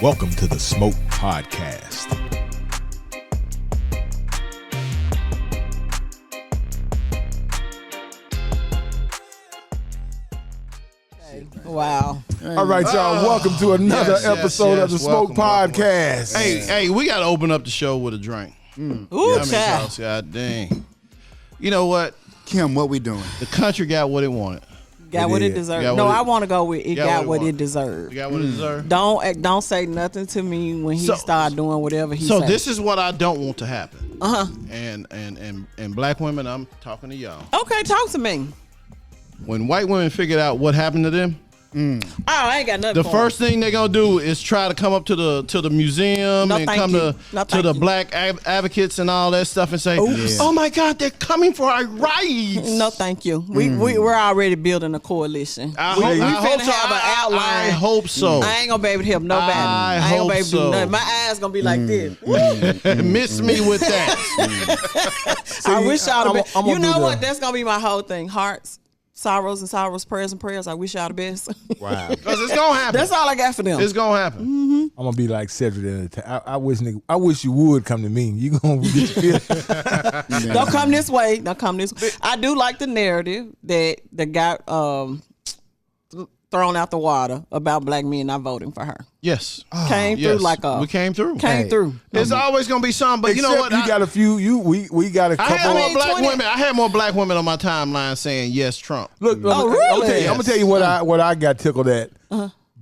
Welcome to the Smoke Podcast. Wow. All right, y'all. Welcome to another episode of the Smoke Podcast. Hey, we got to open up the show with a drink. Ooh, child. God dang. You know what? Kim, what we doing? The country got what it wanted. Got what it deserved. No, I want to go with it got what it You desered. got what it deserved? Don't say nothing to me when he start doing whatever he So say. this is what I don't want to happen. Uh-huh. And black women, I'm talking to y'all. Okay, talk to me. When white women figured out what happened to them, Oh, I ain't got nothing the first thing they're gonna do is try to come up to the museum No, and thank come you. to No, thank the you. black advocates and all that stuff and say, Oops. "Oh my God, they're coming for our rights." No, thank you. We're already building a coalition. I we hope finna so. have an outline. I hope so. I ain't gonna be able to help nobody. I ain't gonna be able to do nothing. My eyes gonna be like this. Miss me with that. I wish y'all the best. I'm You gonna know do what? That's gonna be my whole thing. Hearts, sorrows, and sorrows, prayers and prayers. I wish y'all the best. Wow. Because it's gonna happen. That's all I got for them. It's gonna happen. I'm gonna be like Cedric. I wish you would come to me. You gonna get your feelings. Don't come this way. Don't come this way. I do like the narrative that got thrown out the water about black men not voting for her. Yes. Came Yes. through like a. We came through. Came through. There's always gonna be some, but you know what? You got a few. We got a I couple. had more black 20 women. I had more black women on my timeline saying yes, Trump. Look, Oh, really? I'm gonna tell you what I got tickled at.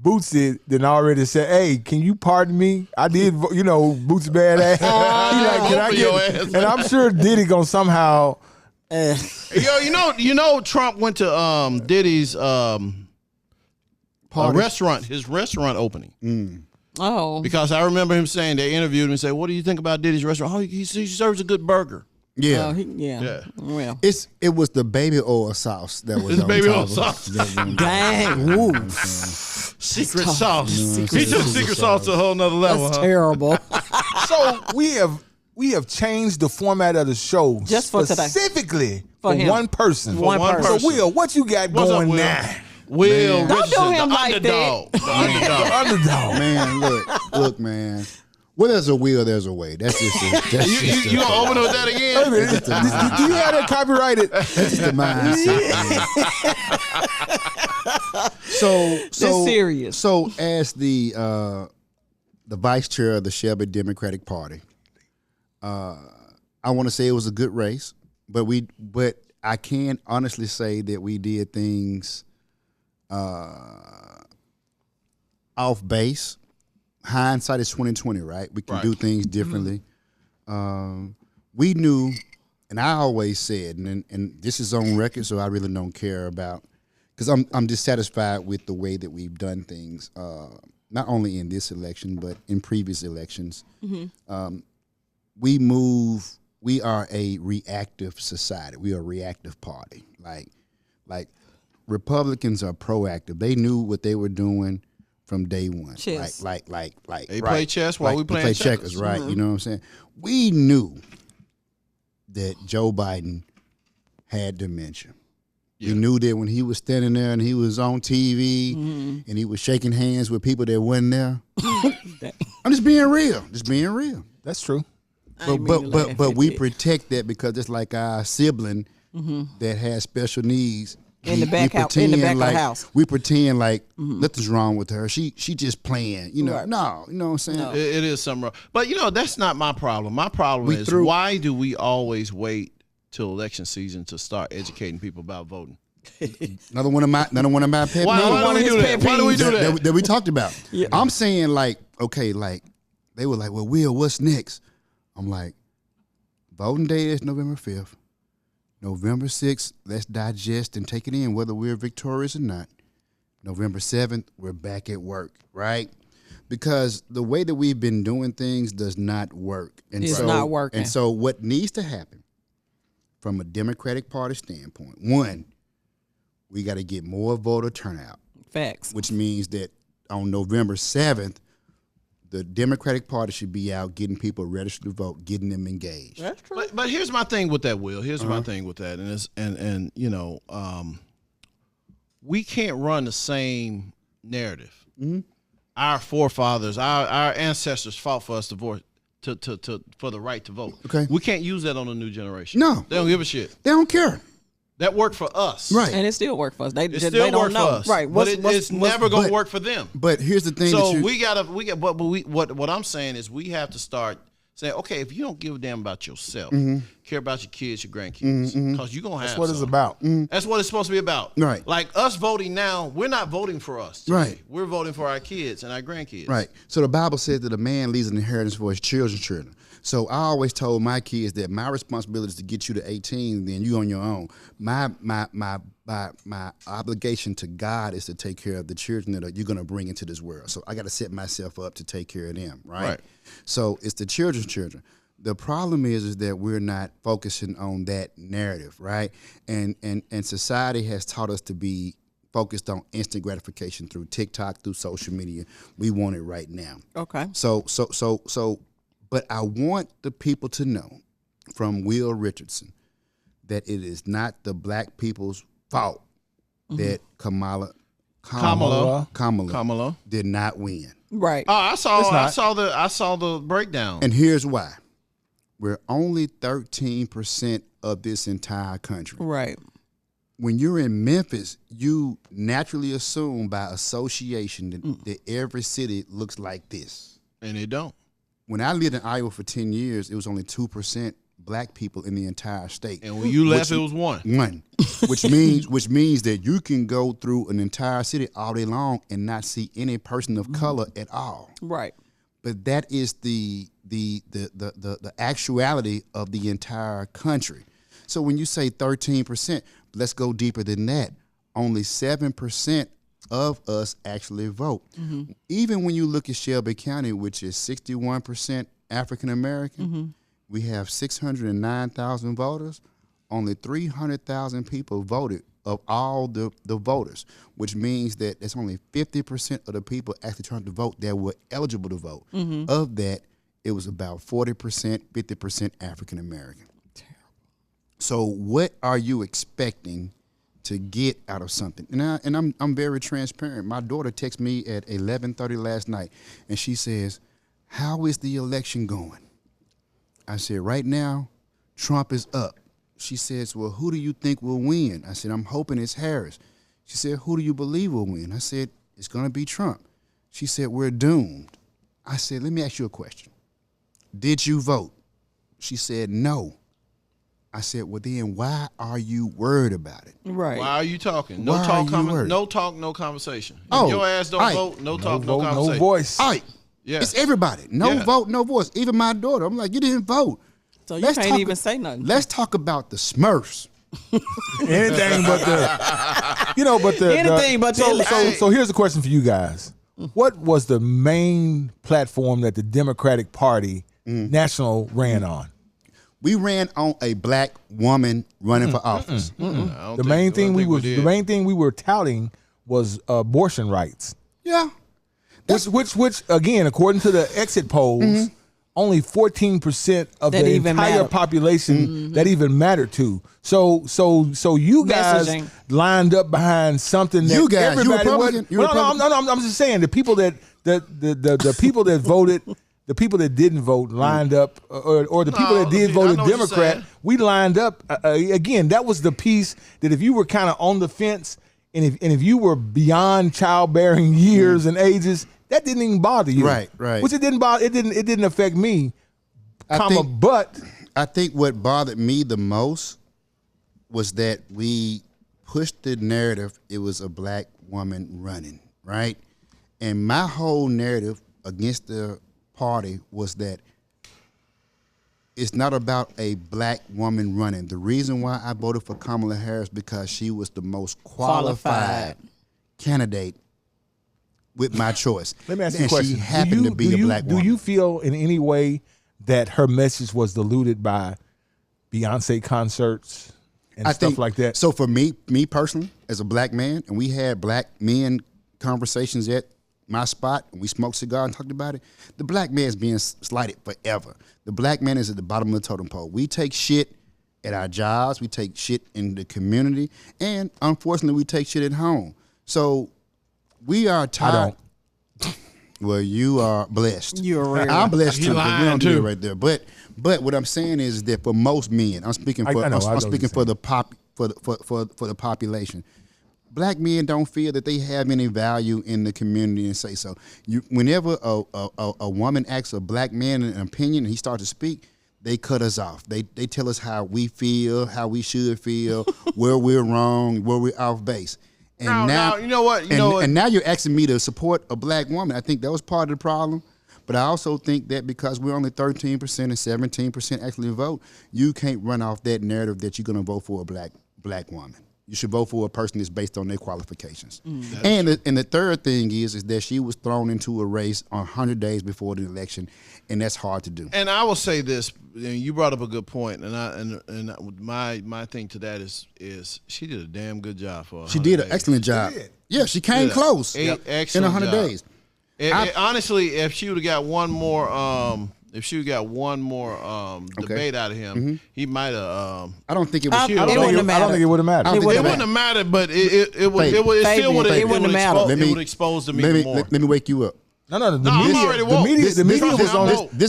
Bootsy then already said, "Hey, can you pardon me? I did, Bootsy badass." He like, can I Open your get? ass, And I'm sure Diddy gonna somehow. You know, Trump went to Diddy's restaurant, his restaurant opening. Oh. Because I remember him saying, they interviewed him and said, "What do you think about Diddy's restaurant?" Oh, he serves a good burger. Yeah. Oh, yeah. Well. It was the baby oil sauce that was It's on baby top oil of it. sauce. Dang. Ooh. Secret sauce. He took secret sauce to a whole nother level. That's huh? terrible. So we have changed the format of the show Just for today. specifically For for him. one person. For one person. So Will, what you got What's up, going Will? now? Will Don't Richardson, do him the like underdog. The underdog. Underdog. Man, look, man. Where there's a will, there's a way. That's just You gonna open with that again? Do you have that copyrighted? That's just the mindset. So serious. So as the vice chair of the Shelby Democratic Party, I want to say it was a good race, but I can honestly say that we did things off base. Hindsight is 20/20, right? We can do things differently. We knew, and I always said, and this is on record, so I really don't care about, because I'm dissatisfied with the way that we've done things, not only in this election but in previous elections. We are a reactive society. We are a reactive party. Like Republicans are proactive. They knew what they were doing from day one. Chess. Like They play chess while we they playing play checkers. checkers, right? You know what I'm saying? We knew that Joe Biden had dementia. Yeah. We knew that when he was standing there and he was on TV and he was shaking hands with people that wasn't there. I'm just being real. That's true. But we protect that because it's like our sibling that has special needs. In the back of the house. We pretend like nothing's wrong with her. She just playing. Right. No, you know what I'm saying? No. It is something wrong. But that's not my problem. My problem is why do we always wait till election season to start educating people about voting? Another one of my pet peeves. Why do we do that? Why do we do that? That we talked about. Yeah. I'm saying okay, they were like, well, Will, what's next? I'm like, voting day is November 5th. November 6th, let's digest and take it in, whether we're victorious or not. November 7th, we're back at work, right? Because the way that we've been doing things does not work. It's not working. And so what needs to happen from a Democratic Party standpoint, one, we got to get more voter turnout. Facts. Which means that on November 7th, the Democratic Party should be out getting people registered to vote, getting them engaged. That's true. But here's my thing with that, Will. Here's my thing with that, and we can't run the same narrative. our forefathers, our ancestors fought for us to vote, for the right to vote. Okay. We can't use that on the new generation. No. They don't give a shit. They don't care. That worked for us. Right. And it still worked for us. They It still they don't worked know. for us. Right. But it's never going to work for them. But here's the thing. So what I'm saying is we have to start saying, okay, if you don't give a damn about yourself, care about your kids, your grandkids, because you're going to have That's what it's some. about. That's what it's supposed to be about. Right. Like us voting now, we're not voting for us today. Right. We're voting for our kids and our grandkids. Right. So the Bible says that a man leaves an inheritance for his children's children. So I always told my kids that my responsibility is to get you to 18, then you on your own. My obligation to God is to take care of the children that you're going to bring into this world. So I got to set myself up to take care of them, right? So it's the children's children. The problem is that we're not focusing on that narrative, right? And society has taught us to be focused on instant gratification through TikTok, through social media. We want it right now. Okay. But I want the people to know from Will Richardson that it is not the black people's fault that Kamala did not win. Right. Oh, I saw the breakdown. And here's why. We're only 13% of this entire country. Right. When you're in Memphis, you naturally assume by association that every city looks like this. And it don't. When I lived in Iowa for 10 years, it was only 2% black people in the entire state. And when you left, it was one. Which means that you can go through an entire city all day long and not see any person of color at all. Right. But that is the actuality of the entire country. So when you say 13%, let's go deeper than that. Only 7% of us actually vote. Even when you look at Shelby County, which is 61% African American, we have 609,000 voters. Only 300,000 people voted of all the voters, which means that it's only 50% of the people actually trying to vote that were eligible to vote. Of that, it was about 40%, 50% African American. So what are you expecting to get out of something? And I'm very transparent. My daughter texted me at 11:30 last night, and she says, "How is the election going?" I said, "Right now, Trump is up." She says, "Well, who do you think will win?" I said, "I'm hoping it's Harris." She said, "Who do you believe will win?" I said, "It's going to be Trump." She said, "We're doomed." I said, "Let me ask you a question. Did you vote?" She said, "No." I said, "Well, then why are you worried about it?" Right. Why are you talking? Why are you worried? No talk, no conversation. If Oh, your ass don't vote, no talk, no conversation. No voice. All right. Yeah. It's everybody. No vote, no voice. Even my daughter. I'm like, you didn't vote. So you can't even say nothing. Let's talk about the Smurfs. Anything but the So here's the question for you guys. What was the main platform that the Democratic Party national ran on? We ran on a black woman running for office. The main thing we were touting was abortion rights. Yeah. Which again, according to the exit polls, only 14% of the entire population that even mattered to. So you guys lined up behind something that you guys, everybody Republican? No, I'm just saying the people that the people that voted. The people that didn't vote lined up, or the people that did vote Democrat, we lined up. Again, that was the piece that if you were kind of on the fence, and if you were beyond childbearing years and ages, that didn't even bother you. Right. Which it didn't bother. It didn't affect me. But I think what bothered me the most was that we pushed the narrative. It was a black woman running, right? And my whole narrative against the party was that it's not about a black woman running. The reason why I voted for Kamala Harris because she was the most qualified candidate with my choice. Let me ask you a question. She happened to be a black woman. Do you feel in any way that her message was diluted by Beyonce concerts and stuff like that? So for me personally, as a black man, and we had black men conversations at my spot, and we smoked cigars and talked about it, the black man is being slighted forever. The black man is at the bottom of the totem pole. We take shit at our jobs, we take shit in the community, and unfortunately we take shit at home. So we are tired. Well, you are blessed. You're rare. I'm blessed too. 'Cause we lying, don't do too. it right there. But what I'm saying is that for most men, I'm speaking for I'm speaking for the population. Black men don't feel that they have any value in the community and say so. Whenever a woman asks a black man an opinion and he starts to speak, they cut us off. They tell us how we feel, how we should feel, where we're wrong, where we're off base. And now you know what? And now you're asking me to support a black woman. I think that was part of the problem. But I also think that because we're only 13% and 17% actually vote, you can't run off that narrative that you're going to vote for a black woman. You should vote for a person that's based on their qualifications. And the third thing is that she was thrown into a race 100 days before the election, and that's hard to do. And I will say this, and you brought up a good point, and my thing to that is she did a damn good job for her. She did an excellent job. Yeah, she came close in 100 days. Honestly, if she would have got one more debate out of him, he might have. I don't think it was. I don't think it would have mattered. It wouldn't have mattered, but it still would have exposed the media more. Let me wake you up. No. The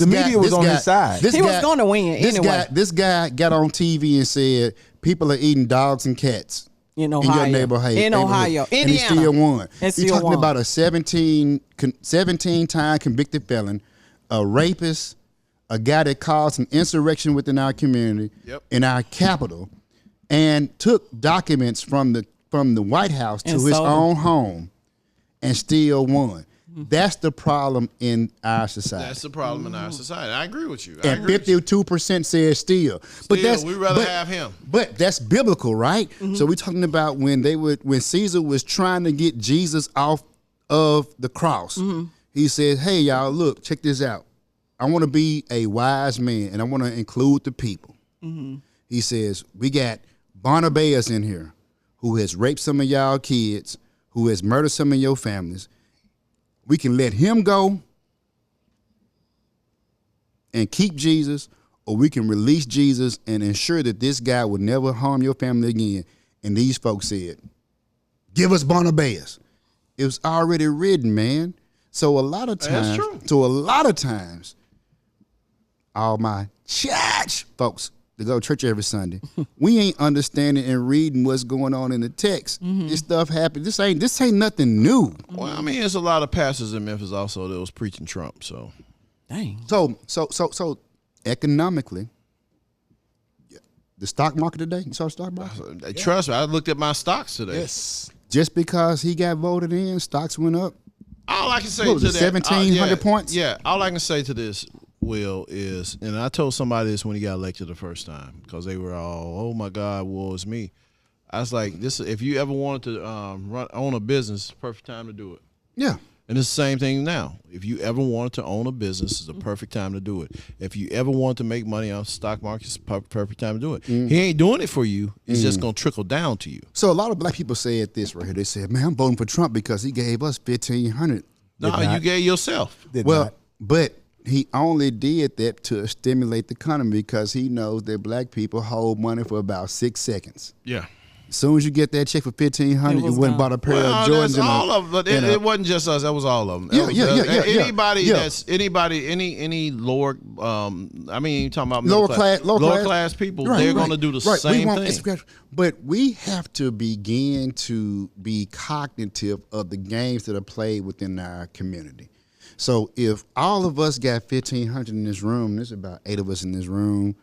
media was on his side. He was going to win anyway. This guy got on TV and said people are eating dogs and cats in Ohio, in your neighborhood, Indiana, and he still won. He's talking about a 17-time convicted felon, a rapist, a guy that caused an insurrection within our community, in our capital, and took documents from the White House to his own home, and still won. That's the problem in our society. That's the problem in our society. I agree with you. And 52% says still. But we'd rather have him. But that's biblical, right? So we're talking about when Caesar was trying to get Jesus off of the cross. He said, hey, y'all, look, check this out. I want to be a wise man, and I want to include the people. He says, we got Barnabas in here who has raped some of y'all kids, who has murdered some of your families. We can let him go and keep Jesus, or we can release Jesus and ensure that this guy will never harm your family again. And these folks said, give us Barnabas. It was already written, man. So a lot of times, all my church folks that go to church every Sunday, we ain't understanding and reading what's going on in the text. This stuff happened. This ain't nothing new. Well, I mean, there's a lot of pastors in Memphis also that was preaching Trump. So, dang. So economically, the stock market today. You saw the stock market? Trust me, I looked at my stocks today. Yes. Just because he got voted in, stocks went up. All I can say to that 1,700 points. Yeah, all I can say to this, Will, is, and I told somebody this when he got elected the first time, because they were all, oh my God, woe is me. I was like, this, if you ever wanted to own a business, perfect time to do it. Yeah. And it's the same thing now. If you ever wanted to own a business, it's the perfect time to do it. If you ever want to make money on the stock market, it's the perfect time to do it. He ain't doing it for you. It's just going to trickle down to you. So a lot of black people said this right here. They said, man, I'm voting for Trump because he gave us $1,500. No, you gave yourself. But he only did that to stimulate the economy because he knows that black people hold money for about 6 seconds. Yeah. As soon as you get that check for $1,500, you went and bought a pair of Jordans. All of them. It wasn't just us. That was all of them. Any lower. I mean, you're talking about lower class people. They're going to do the same thing. But we have to begin to be cognitive of the games that are played within our community. So if all of us got $1,500 in this room, there's about 8 of us in this room.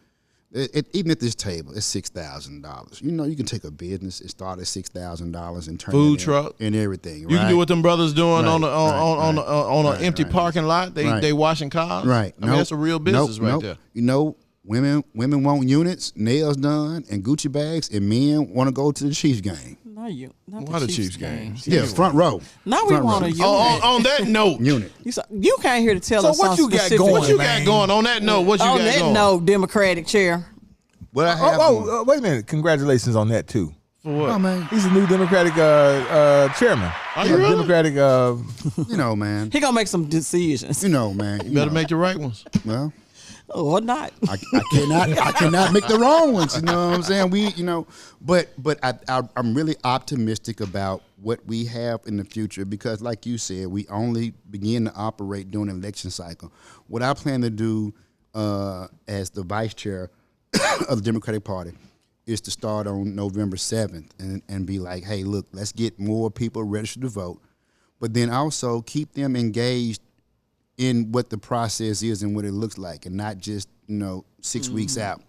Even at this table, it's $6,000. You know, you can take a business and start at $6,000 and turn food truck and everything. Right? You can do what them brothers doing on an empty parking lot. They washing cars. Right. I mean, that's a real business right there. You know, women want units, nails done, and Gucci bags, and men want to go to the Chiefs game. Why the Chiefs game? Yeah, front row. Now we want a unit. On that note, unit. You came here to tell us what you got going. What you got going on that note? What you got going? On that note, Democratic chair. What I have wait a minute. Congratulations on that too. For what? Oh, man. He's a new Democratic chairman. Really? Democratic. You know, man. He gonna make some decisions. You know, man. You better make the right ones. Well, or not. I cannot make the wrong ones. You know what I'm saying? But I'm really optimistic about what we have in the future because, like you said, we only begin to operate during the election cycle. What I plan to do as the vice chair of the Democratic Party is to start on November 7th and be like, hey, look, let's get more people registered to vote, but then also keep them engaged in what the process is and what it looks like and not just, 6 weeks out.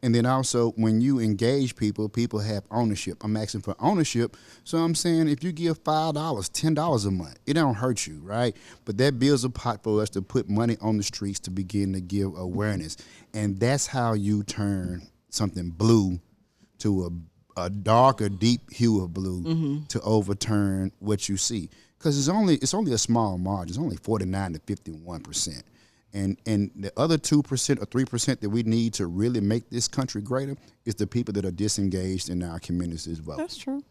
And then also when you engage people have ownership. I'm asking for ownership. So I'm saying if you give $5, $10 a month, it don't hurt you, right? But that builds a pot for us to put money on the streets to begin to give awareness. And that's how you turn something blue to a darker, deep hue of blue to overturn what you see. Because it's only a small margin. It's only 49 to 51%. And the other 2% or 3% that we need to really make this country greater is the people that are disengaged in our communities as well. That's true.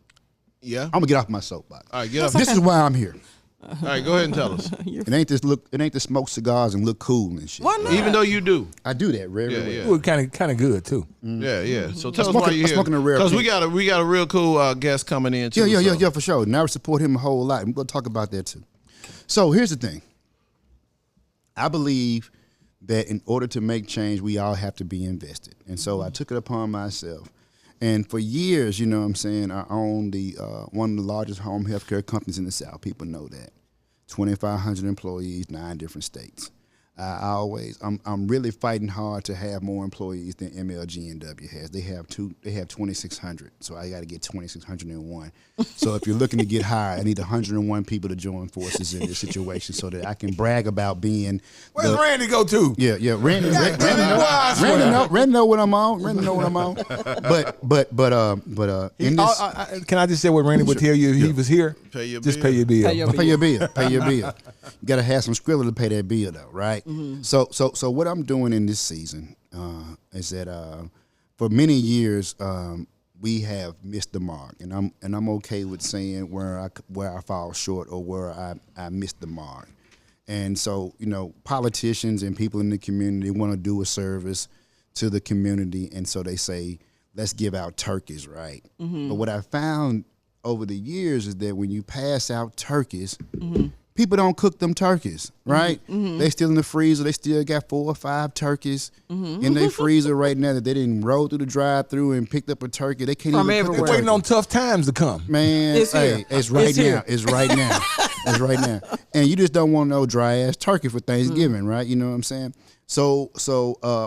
Yeah. I'm gonna get off my soapbox. All right, get up. This is why I'm here. All right, go ahead and tell us. It ain't to smoke cigars and look cool and shit. Why not? Even though you do. I do that very well. Yeah. Well, kind of good too. Yeah. So tell us smoking- why you're I'm here. smoking a rare Because pink. we got a real cool guest coming in too. Yeah, for sure. And I support him a whole lot. We're gonna talk about that too. So here's the thing. I believe that in order to make change, we all have to be invested. And so I took it upon myself. And for years, I own the one of the largest home health care companies in the South. People know that. 2,500 employees, 9 different states. I'm really fighting hard to have more employees than MLG&W has. They have 2,600, so I got to get 2,601. So if you're looking to get hired, I need 101 people to join forces in this situation so that I can brag about being. Where's Randy go to? Yeah. Randy know what I'm on. Randy know what I'm on. But in this, Can I just say what Randy would tell you if he was here? Pay your Just bill. pay your bill. Pay your bill. Pay your bill. You got to have some skrilla to pay that bill, though, right? So what I'm doing in this season is that for many years we have missed the mark, and I'm okay with saying where I fall short or where I missed the mark. And so politicians and people in the community want to do a service to the community, and so they say, let's give out turkeys, right? But what I found over the years is that when you pass out turkeys, people don't cook them turkeys, right? They still in the freezer. They still got 4 or 5 turkeys in their freezer right now that they didn't roll through the drive-through and picked up a turkey. They can't From even cook a everywhere. Waiting turkey. on tough times to come. Man, It's here. it's right It's now. here. It's right now. It's right now. And you just don't want no dry-ass turkey for Thanksgiving, right? You know what I'm saying? So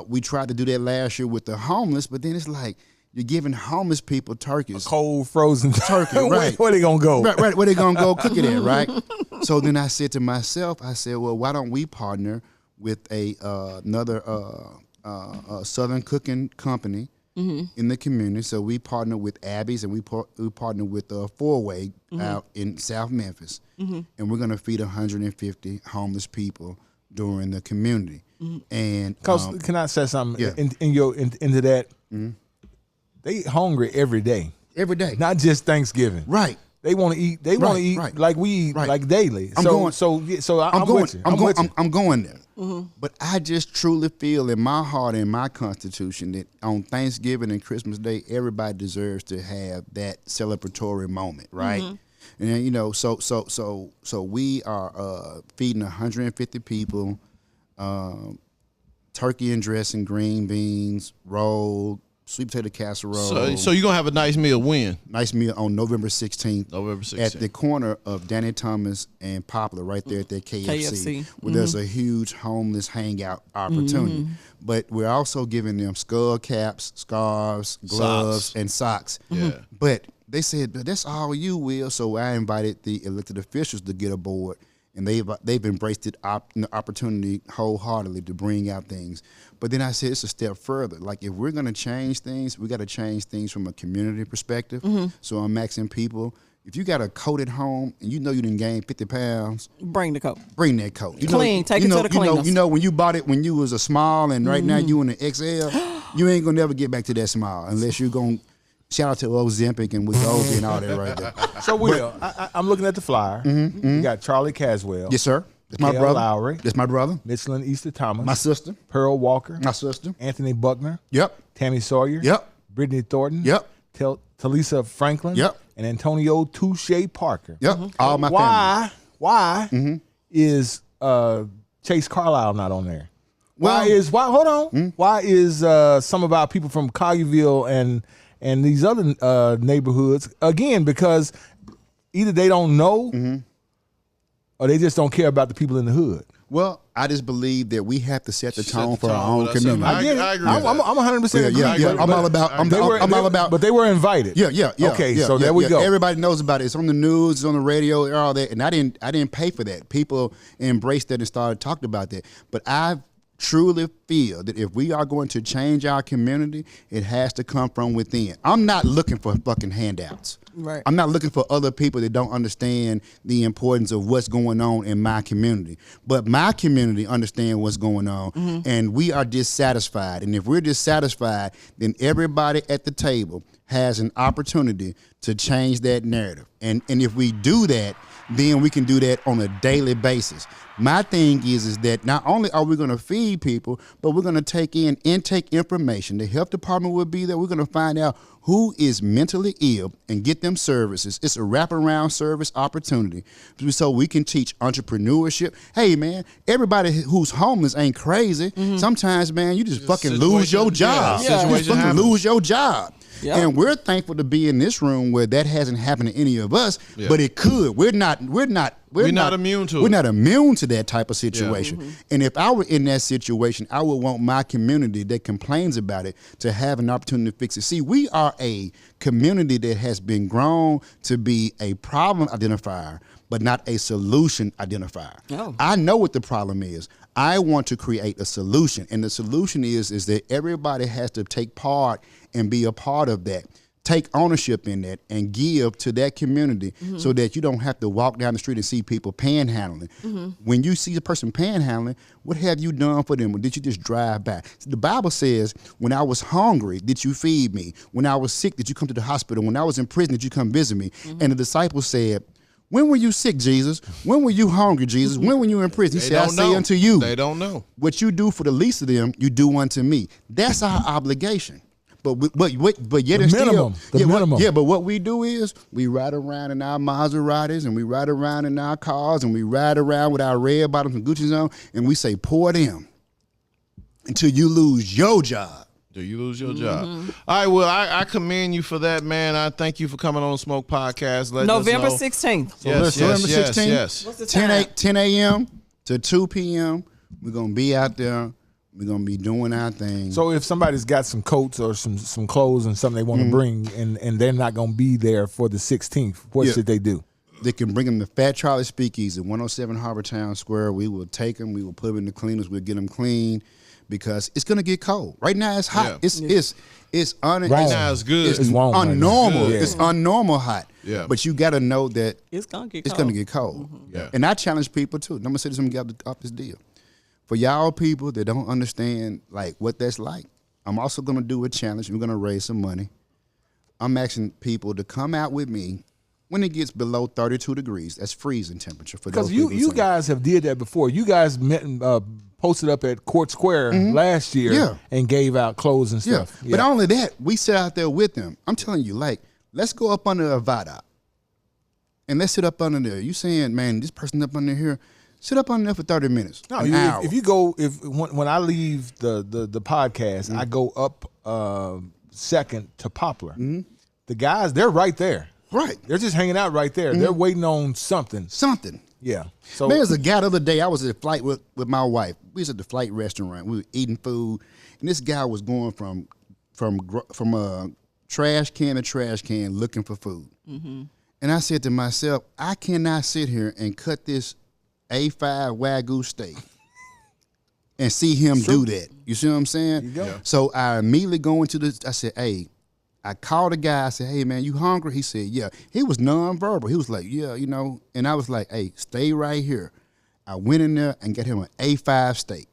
we tried to do that last year with the homeless, but then it's like, you're giving homeless people turkeys. Cold frozen Turkey, right. Where they gonna go? Right, where they gonna go cook it at, right? So then I said to myself, well, why don't we partner with another Southern cooking company in the community? So we partner with Abby's and we partner with Four Way out in South Memphis, and we're gonna feed 150 homeless people during the community. And Cause can I say something yeah. into that? They hungry every day, every day, not just Thanksgiving. right? They want to eat. They want to eat right. like we eat, Right. like daily. I'm I'm going. with you. I'm with you. I'm going there. But I just truly feel in my heart and my constitution that on Thanksgiving and Christmas Day, everybody deserves to have that celebratory moment, right? And so we are feeding 150 people, turkey and dressing, green beans, roll, sweet potato casserole. So you're gonna have a nice meal when? Nice meal on November 16th. November 16th. At the corner of Danny Thomas and Poplar, right there at that KFC. Where there's a huge homeless hangout opportunity. But we're also giving them skull caps, scarves, gloves, and socks. Yeah. But they said, but that's all you, Will. So I invited the elected officials to get aboard. And they've embraced the opportunity wholeheartedly to bring out things. But then I said it's a step further. Like if we're going to change things, we got to change things from a community perspective. So I'm asking people, if you got a coat at home and you know you didn't gain 50 pounds, Bring the coat. bring that coat. Clean. Take it to the cleaners. You know when you bought it when you was a small and right now you in an XL, you ain't going to never get back to that small unless you're going to shout out to Ozempic and Wegovy and all that right there. So I'm looking at the flyer. You got Charlie Caswell. Yes, sir. That's my Kel brother. Lowry. That's my brother. Michelin Easter Thomas. My sister. Pearl Walker. My sister. Anthony Buckner. Yep. Tammy Sawyer. Yep. Brittany Thornton. Yep. Talisa Franklin. Yep. And Antonio Touche Parker. Yep. All my family. Why is Chase Carlisle not on there? Well- Why is some of our people from Collierville and these other neighborhoods, again, because either they don't know or they just don't care about the people in the hood. Well, I just believe that we have to set the tone for our tone, own that's community. something I get it. I agree I'm with that. 100% agree. Yeah. I'm all about. I'm all about. But they were invited. Yeah. Okay, so there we go. Everybody knows about it. It's on the news, it's on the radio, all that. And I didn't pay for that. People embraced that and started talking about that. But I truly feel that if we are going to change our community, it has to come from within. I'm not looking for fucking handouts. Right. I'm not looking for other people that don't understand the importance of what's going on in my community. But my community understand what's going on, and we are dissatisfied. And if we're dissatisfied, then everybody at the table has an opportunity to change that narrative. And if we do that, then we can do that on a daily basis. My thing is that not only are we going to feed people, but we're going to take in intake information. The health department will be there. We're going to find out who is mentally ill and get them services. It's a wraparound service opportunity. So we can teach entrepreneurship. Hey, man, everybody who's homeless ain't crazy. Sometimes, man, you just fucking lose your job. Yeah, You just fucking lose your job. Yeah. And we're thankful to be in this room where that hasn't happened to any of us, but it could. We're not immune to it. We're not immune to that type of situation. And if I were in that situation, I would want my community that complains about it to have an opportunity to fix it. See, we are a community that has been grown to be a problem identifier, but not a solution identifier. Oh. I know what the problem is. I want to create a solution, and the solution is that everybody has to take part and be a part of that. Take ownership in that and give to that community so that you don't have to walk down the street and see people panhandling. When you see a person panhandling, what have you done for them? Or did you just drive by? The Bible says, when I was hungry, did you feed me? When I was sick, did you come to the hospital? When I was in prison, did you come visit me? And the disciples said, when were you sick, Jesus? When were you hungry, Jesus? When were you in prison? He said, I say unto you. They don't know. What you do for the least of them, you do unto me. That's our obligation. But yet it's minimum. still The minimum. But what we do is we ride around in our Maseratis and we ride around in our cars and we ride around with our red bottoms and Gucci's on and we say poor them until you lose your job. Do you lose your job? All right, well, I commend you for that, man. I thank you for coming on Smoke Podcast. November us know. 16th. November 16th, yes. What's the time? 10 a.m. to 2 p.m. We're going to be out there. We're going to be doing our thing. So if somebody's got some coats or some clothes and something they want to bring and they're not going to be there for the 16th, what should they do? They can bring them to Fat Charlie Speakeasy, 107 Harbor Town Square. We will take them. We will put them in the cleaners. We'll get them clean because it's going to get cold. Right now it's hot. Yeah. It's Right now it's good. It's warm right now. unnormal. Yeah. It's unnormal hot. Yeah. But you got to know that It's gonna get it's cold. going to get cold. Yeah. And I challenge people too. I'm going to say this and get off this deal. For y'all people that don't understand like what that's like, I'm also going to do a challenge. We're going to raise some money. I'm asking people to come out with me when it gets below 32 degrees. That's freezing temperature for those Because people. you guys have did that before. You guys met and posted up at Court Square last year and gave out clothes and stuff. But not only that, we sat out there with them. I'm telling you, like, let's go up under a viaduct and let's sit up under there. You saying, man, this person up under here, sit up under there for 30 minutes. No, an hour. if you go, when I leave the podcast, I go up second to Poplar. The guys, they're right there. Right. They're just hanging out right there. They're waiting on something. Something. Yeah. So There's a guy the other day, I was at a flight with my wife. We was at the flight restaurant. We were eating food, and this guy was going from a trash can to trash can looking for food. And I said to myself, I cannot sit here and cut this A5 Wagyu steak and see him do that. You see what I'm saying? go. So I immediately go into this. I said, hey, I called the guy. I said, hey, man, you hungry? He said, yeah. He was nonverbal. He was like, yeah, you know. And I was like, hey, stay right here. I went in there and got him an A5 steak,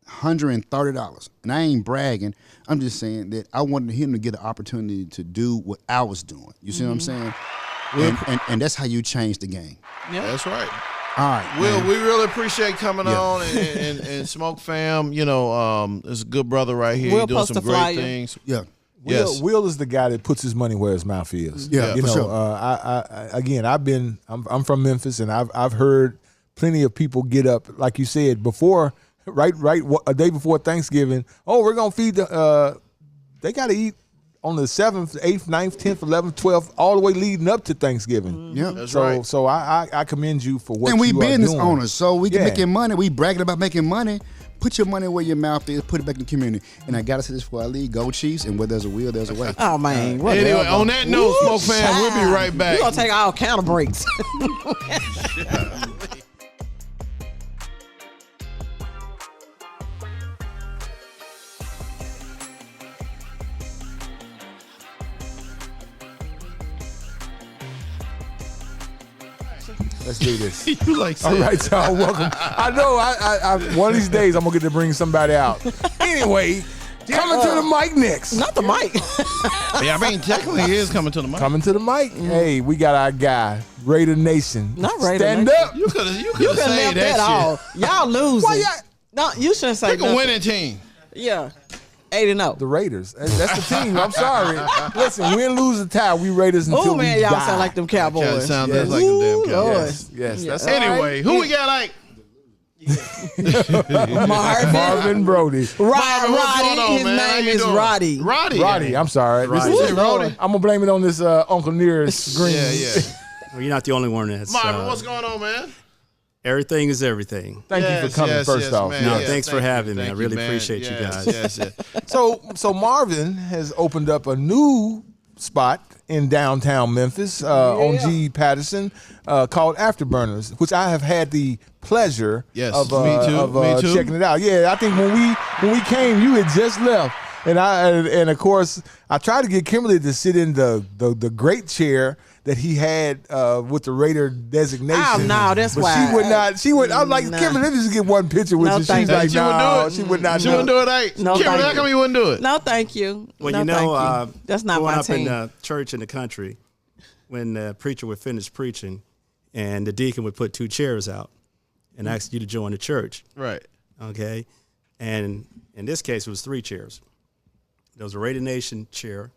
$130. And I ain't bragging. I'm just saying that I wanted him to get an opportunity to do what I was doing. You see what I'm saying? And that's how you change the game. That's right. All right, Will, man. we really appreciate coming on and Smoke Fam. You know, there's a good brother right here. We'll He's doing post some a great flyer. things. Yeah. Yes. Will is the guy that puts his money where his mouth is. Yeah, you for know. sure. I'm from Memphis, and I've heard plenty of people get up, like you said before, right, a day before Thanksgiving. Oh, we're gonna feed the. They got to eat on the 7th, 8th, 9th, 10th, 11th, 12th, all the way leading up to Thanksgiving. Yeah. That's So, right. so I commend you for what And we you business are doing. owners, so we can Yeah. making money. We bragging about making money. Put your money where your mouth is. Put it back in the community. And I gotta say this before I leave: Go Chiefs! And where there's a will, there's a way. Oh man. Anyway, on that note, Smoke Fam, we'll be right back. We're gonna take our counter breaks. Let's do this. You like All right, y'all. Welcome. I know. I one of these days I'm gonna get to bring somebody out. Anyway, coming to the mic next. Not the mic. Yeah, I mean, technically he is coming to the mic. Coming to the mic. Hey, we got our guy, Raider Nation. Not Raider Stand Nation. up. You could have You can said left that that all. Y'all losing. Why y'all- No, you shouldn't say Pick a nothing. winning team. Yeah. 8-0. The Raiders. That's the team. I'm sorry. Listen, win, lose, or tie, we Raiders until Oh man, we y'all die. sound like them Cowboys. Kinda sound Yes. just like them damn Ooh, Cowboys. Lord. Yes, Yeah. that's Anyway, who we got like? Marvin. Marvin Brody. Marvin, what's going Roddy. on, His man? How name you is doing? Roddy. Roddy, I'm sorry. Roddy. This is- Roddy. I'm gonna blame it on this Uncle Nearest Green. Yeah, yeah. Well, you're not the only one that's. Marvin, what's going on, man? Everything is everything. Thank you for coming. First off, man. No, Yes, thanks for thank you, having me. thank I really you, man. appreciate you Yes, guys. Yes, So Marvin has opened up a new spot in downtown Memphis on G. Patterson called Afterburners, which I have had the pleasure Yes, of, me too, of me too. checking it out. Yeah, I think when we came, you had just left. And of course I tried to get Kimberly to sit in the great chair that he had with the Raider designation. Oh, no, that's but why. she would not. She would. I'm like, Nah. Kimberly, let me just get one picture with No, you. thank She's you. like, She wouldn't no, do it? she would not. She wouldn't do it, ain't. No, Kimberly, thank how come you wouldn't do it? No, thank you. Well, no, you know, thank you. That's not growing my up team. in the church in the country, when the preacher would finish preaching, and the deacon would put 2 chairs out and ask you to join the church. Right. Okay, and in this case, it was 3 chairs. There was a Raider Nation chair.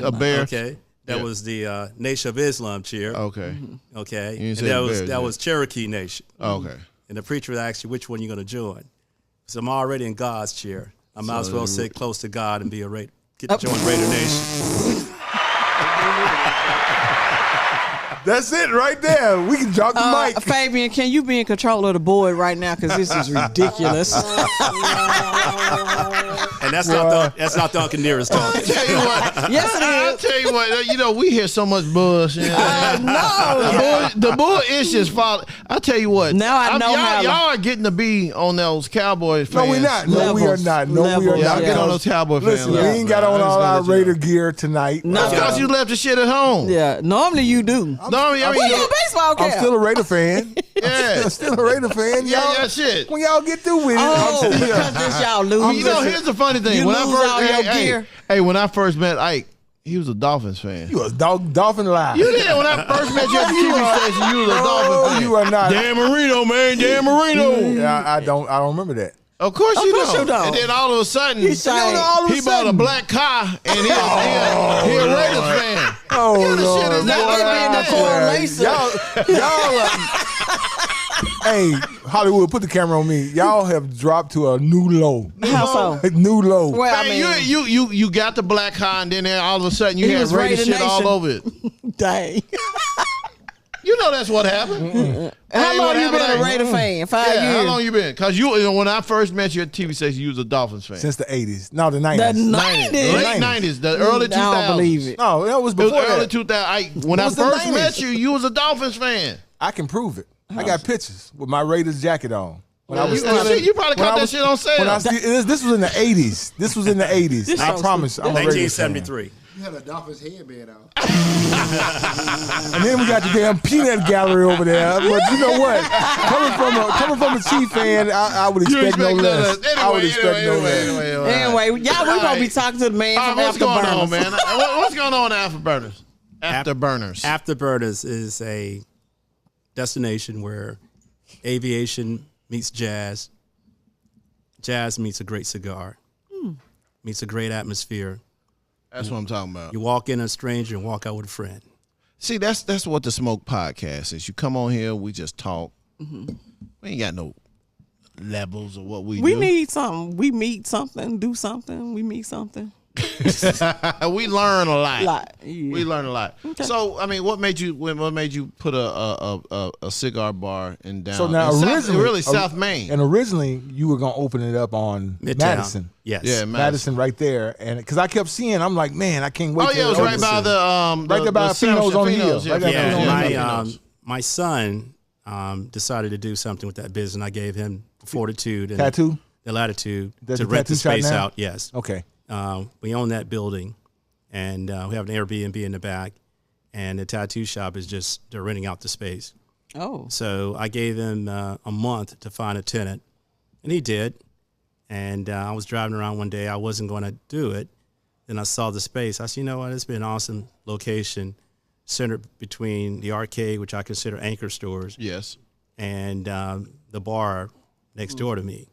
A bear. Okay, that Yeah. was the Nation of Islam chair. Okay. Okay, You didn't and say that the was Bears, that yeah. was Cherokee Nation. Okay. And the preacher would ask you which one you're going to join. So I'm already in God's chair. I might as well sit close to God and be a Raider. Get to join Raider Nation. That's it right there. We can drop the mic. Fabian, can you be in control of the board right now? Because this is ridiculous. And that's not Duncan Nearest talking. Tell you what. Yes, it I'll is. tell you what. You know, we hear so much bullshit. No. The bull is just follow. I tell you what. Now I know how to- y'all are getting to be on those Cowboys fans. No, we're not. No, we are Levels. not. No, we are Levels, not. Y'all get on those Cowboy fans. Listen, we levels, ain't got man. on I just all gotta our let you Raider know. gear tonight. No. That's because you left the shit at home. Yeah, normally you do. No, I mean, Well, you a baseball I'm cap. still a Raider fan. yeah. I'm still a Raider fan. Yeah, Y'all, yeah, shit. When y'all get through with it, Oh, I'm still, because this y'all lose. You know, here's the funny thing. You When I lose first, all your gear. hey, when I first met Ike, he was a Dolphins fan. you a Dolphin live. You did. When I first met you at the TV station, you was a Dolphins fan. You are not. Dan Marino, man. Dan Marino. Yeah, I don't remember that. Of course you course don't. you don't. And then all of a sudden, He shine. all of a he bought a sudden. black car, and he a Raiders fan. Oh, What kind of shit Lord. is that? Now they being the correlation. Hey, Hollywood, put the camera on me. Y'all have dropped to a new low. How so? New low. Well, I Man, mean, you got the black car, and then all of a sudden you He had was Raider Raider shit all Nation. over it. dang. You know that's what happened. How Hey, long what you been happened? a Raider fan? 5 Yeah, years. how long you been? Because you when I first met you at TV station, you was a Dolphins fan. Since the 80s. No, the 90s. The 90s. Late 90s, the early 2000s. I don't believe it. No, that was It was before early that. 2000. When It I was the first 90s. met you, you was a Dolphins fan. I can prove it. I got pictures with my Raiders jacket on. When I was You, still in- you probably when I caught that was- shit on sale. When I still, this was in the 80s. This was in the 80s. This I so promise. I'm a Raiders fan. 1973. You had a Dolphins headband on. And then we got the damn peanut gallery over there. But you know what? Coming from a Chief fan, I would You expect no expect less. none of that. I would expect no less. Anyway, y'all, we gonna be talking to the man All from right, what's going on, Afterburners. man? What's going on at Afterburners? Afterburners. Afterburners is a destination where aviation meets jazz, jazz meets a great cigar, meets a great atmosphere. That's what I'm talking about. You walk in a stranger and walk out with a friend. See, that's what the Smoke Podcast is. You come on here, we just talk. We ain't got no levels of what we We do. need something. We meet something, do something. We meet something. We learn a lot. Yeah. We learn a lot. Okay. So, I mean, what made you put a cigar bar in down? So now in originally, South Main. and originally you were gonna open it up on Midtown. Madison. Yes. Yeah, Madison right there, and because I kept seeing, I'm like, man, I can't wait. Oh till yeah, it was right by the right there by Fino's on the hill. Right there by Yeah, Fino's on the hill. my son decided to we something with that business, and I gave him the fortitude and Tattoo? the latitude That's to the rent the tattoo shop space now? out. Yes. Okay. We own that building, and we have an Airbnb in the back, and the tattoo shop is just they're renting out the space. Oh. So I gave him a month to find a tenant, and he did. And I was driving around one day. I wasn't going to do it. Then I saw the space. I said, you know what? It's been an awesome location, centered between the arcade, which I consider anchor stores, Yes. and the bar next door to me,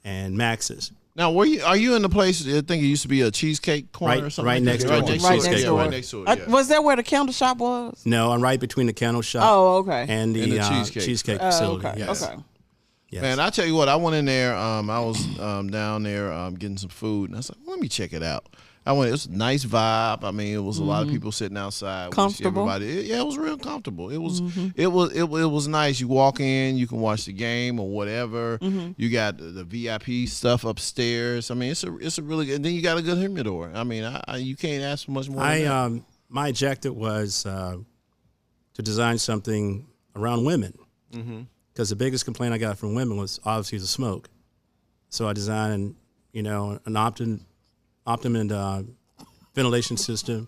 and Max's. Now, are you in the place? I think it used to be a cheesecake corner or something. Right next door. Right next door. Right next door. Yeah. Was that where the candle shop was? No, I'm right between the kennel shop Oh, okay. and the, And the cheesecake. facility. Okay. Yes. Okay. Yes. Man, I tell you what, I went in there. I was down there getting some food, and I was like, let me check it out. I went. It was a nice vibe. I mean, it was a lot of people sitting outside. Comfortable. Yeah, it was real comfortable. It was nice. You walk in, you can watch the game or whatever. You got the VIP stuff upstairs. I mean, it's a really good. And then you got a good humidor. I mean, you can't ask for much more. than that. My objective was to design something around women, because the biggest complaint I got from women was obviously the smoke. So I designed, an optimum ventilation system.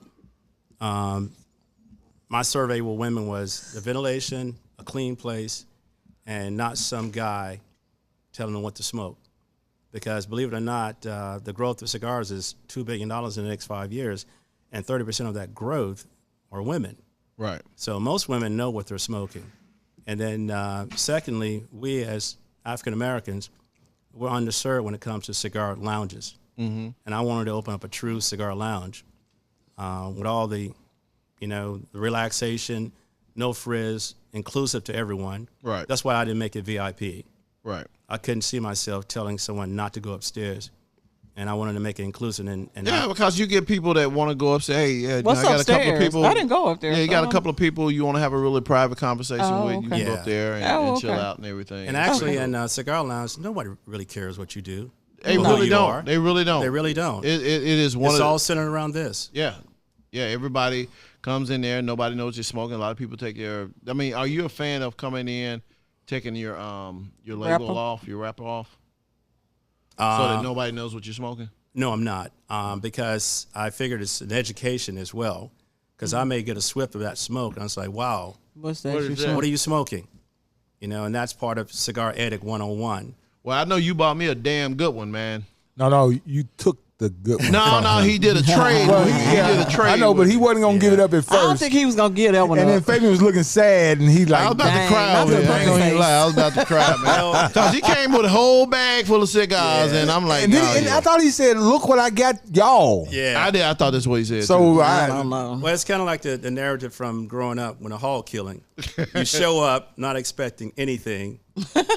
My survey with women was the ventilation, a clean place, and not some guy telling them what to smoke. Because believe it or not, the growth of cigars is $2 billion in the next 5 years, and 30% of that growth are women. Right. So most women know what they're smoking. And then secondly, we as African Americans, we're underserved when it comes to cigar lounges. And I wanted to open up a true cigar lounge with all the, the relaxation, no frizz, inclusive to everyone. Right. That's why I didn't make it VIP. Right. I couldn't see myself telling someone not to go upstairs, and I wanted to make it inclusive. And Yeah, because you get people that want to go up, say, hey, yeah, What's I got upstairs? a couple of people. I didn't go up there. Yeah, you got a so- couple of people you want to have a really private conversation Oh, with. You okay. can go up there and, Oh, and chill okay. out and everything. And actually, in Cigar Lounge, nobody really cares what you do. they Who really you don't. are. They really don't. They really don't. It is one It's of all the, centered around this. yeah. Everybody comes in there. Nobody knows you're smoking. A lot of people take your. I mean, are you a fan of coming in, taking your label Wrapper? off, your wrapper off, so that nobody knows what you're smoking? No, I'm not, because I figured it's an education as well. Because I may get a whiff of that smoke, and I was like, wow, What's that? What is you that? said? what are you smoking? And that's part of Cigar Addict 101. Well, I know you bought me a damn good one, man. No, you took the good one. No, he did a trade. Well, he did a trade. I know, but with he me. wasn't gonna give it up at first. I don't think he was gonna get that one and then up. Fabian was looking sad, and he I like, was about Dang, to cry not over the there. I ain't gonna even face. lie. I was about to cry, man. Because he came with a whole bag full of cigars, and I'm like, and, then, oh, and yeah. I thought he said, "Look what I got, y'all." Yeah. I did. I thought that's what he said. So too. I I don't know. Well, it's kind of like the narrative from growing up when a hog killing. You show up not expecting anything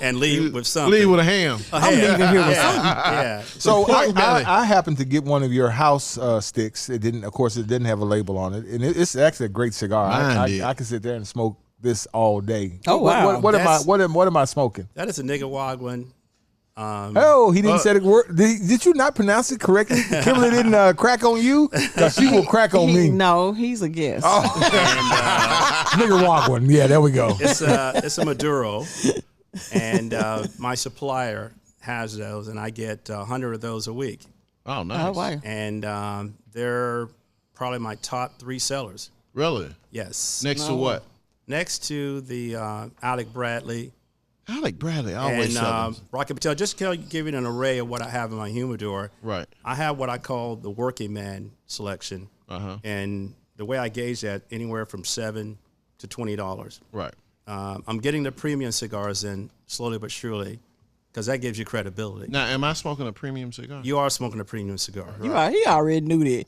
and leave with something. leave with a ham. I'm leaving here with something. Yeah. So pork belly. I happened to get one of your house sticks. It didn't, of course, it didn't have a label on it, and it's actually a great cigar. Mine did. I can sit there and smoke this all day. Oh, wow. What am I? That's- What am I smoking? That is a nigga wagwan. Oh, he didn't say the word. Did you not pronounce it correctly? Kimberly didn't crack on you, because she will crack on me. No, he's a guest. Nigga walk one. Yeah, there we go. It's a Maduro, and my supplier has those, and I get 100 of those a week, Oh, nice. Oh, wow. and they're probably my top 3 sellers. Really? Yes. Next to what? Next to the Alec Bradley I like Bradley. I always and sell them. Rocky Patel. Just to give you an array of what I have in my humidor. Right. I have what I call the working man selection, Uh-huh. and the way I gauge that, anywhere from $7 to $20. Right. I'm getting the premium cigars in slowly but surely, because that gives you credibility. Now, am I smoking a premium cigar? You are smoking a premium cigar. He already knew that.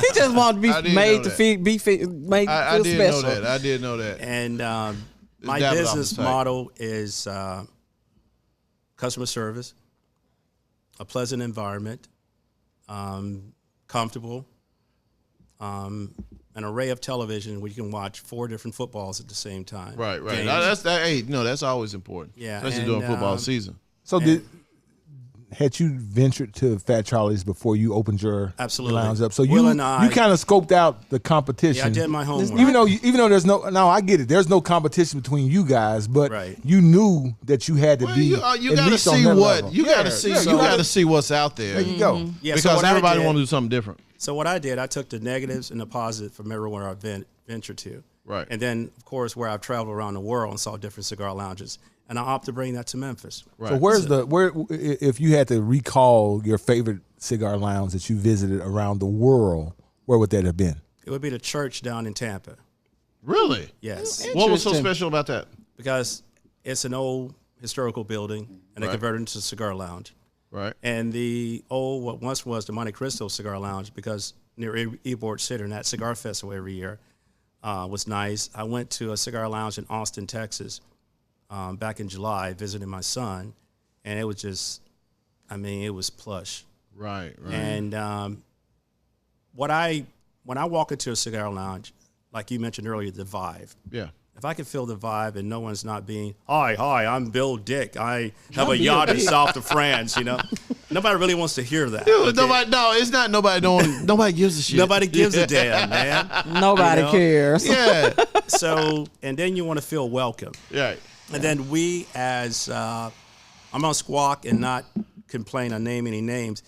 He just wanted to be made to made I feel did special. know that. I did know that. And my dab it off business the site. model is customer service, a pleasant environment, comfortable, an array of television where you can watch 4 different footballs at the same time. Right. Games. That's always important. Yeah, especially and, during football season. So had you ventured to Fat Charlie's before you opened your Absolutely. lounge up? So Will you and I- kind of scoped out the competition. Yeah, I did my homework. Even though there's no I get it. There's no competition between you guys, but Right. you knew that you had to Well, be. you at got to least on see that what level. you got to see. Yeah, You got to see what's out there. There you go. Yeah, so Because what I everybody did- want to do something different. So what I did, I took the negatives and the positive from everywhere I ventured to. Right. And then, of course, where I've traveled around the world and saw different cigar lounges. And I opted to bring that to Memphis. Right. So where if you had to recall your favorite cigar lounge that you visited around the world, where would that have been? It would be the church down in Tampa. Really? Yes. What was so Interesting. special about that? Because it's an old historical building and they Right. converted it into a cigar lounge. Right. And the old, what once was the Monte Cristo Cigar Lounge, because near Ebort Center, and that cigar festival every year was nice. I went to a cigar lounge in Austin, Texas, back in July, visiting my son, and it was just, it was plush. Right. And when I walk into a cigar lounge, like you mentioned earlier, the vibe. Yeah. If I can feel the vibe and no one's not being, hi, I'm Bill Dick. I have a yacht in south of France, Nobody really wants to hear that. Dude, it's not nobody doing. Nobody gives a shit. Nobody gives a damn, man. Nobody cares. Yeah. So, and then you want to feel welcome. Right. And then we as, I'm going to squawk and not complain or name any names.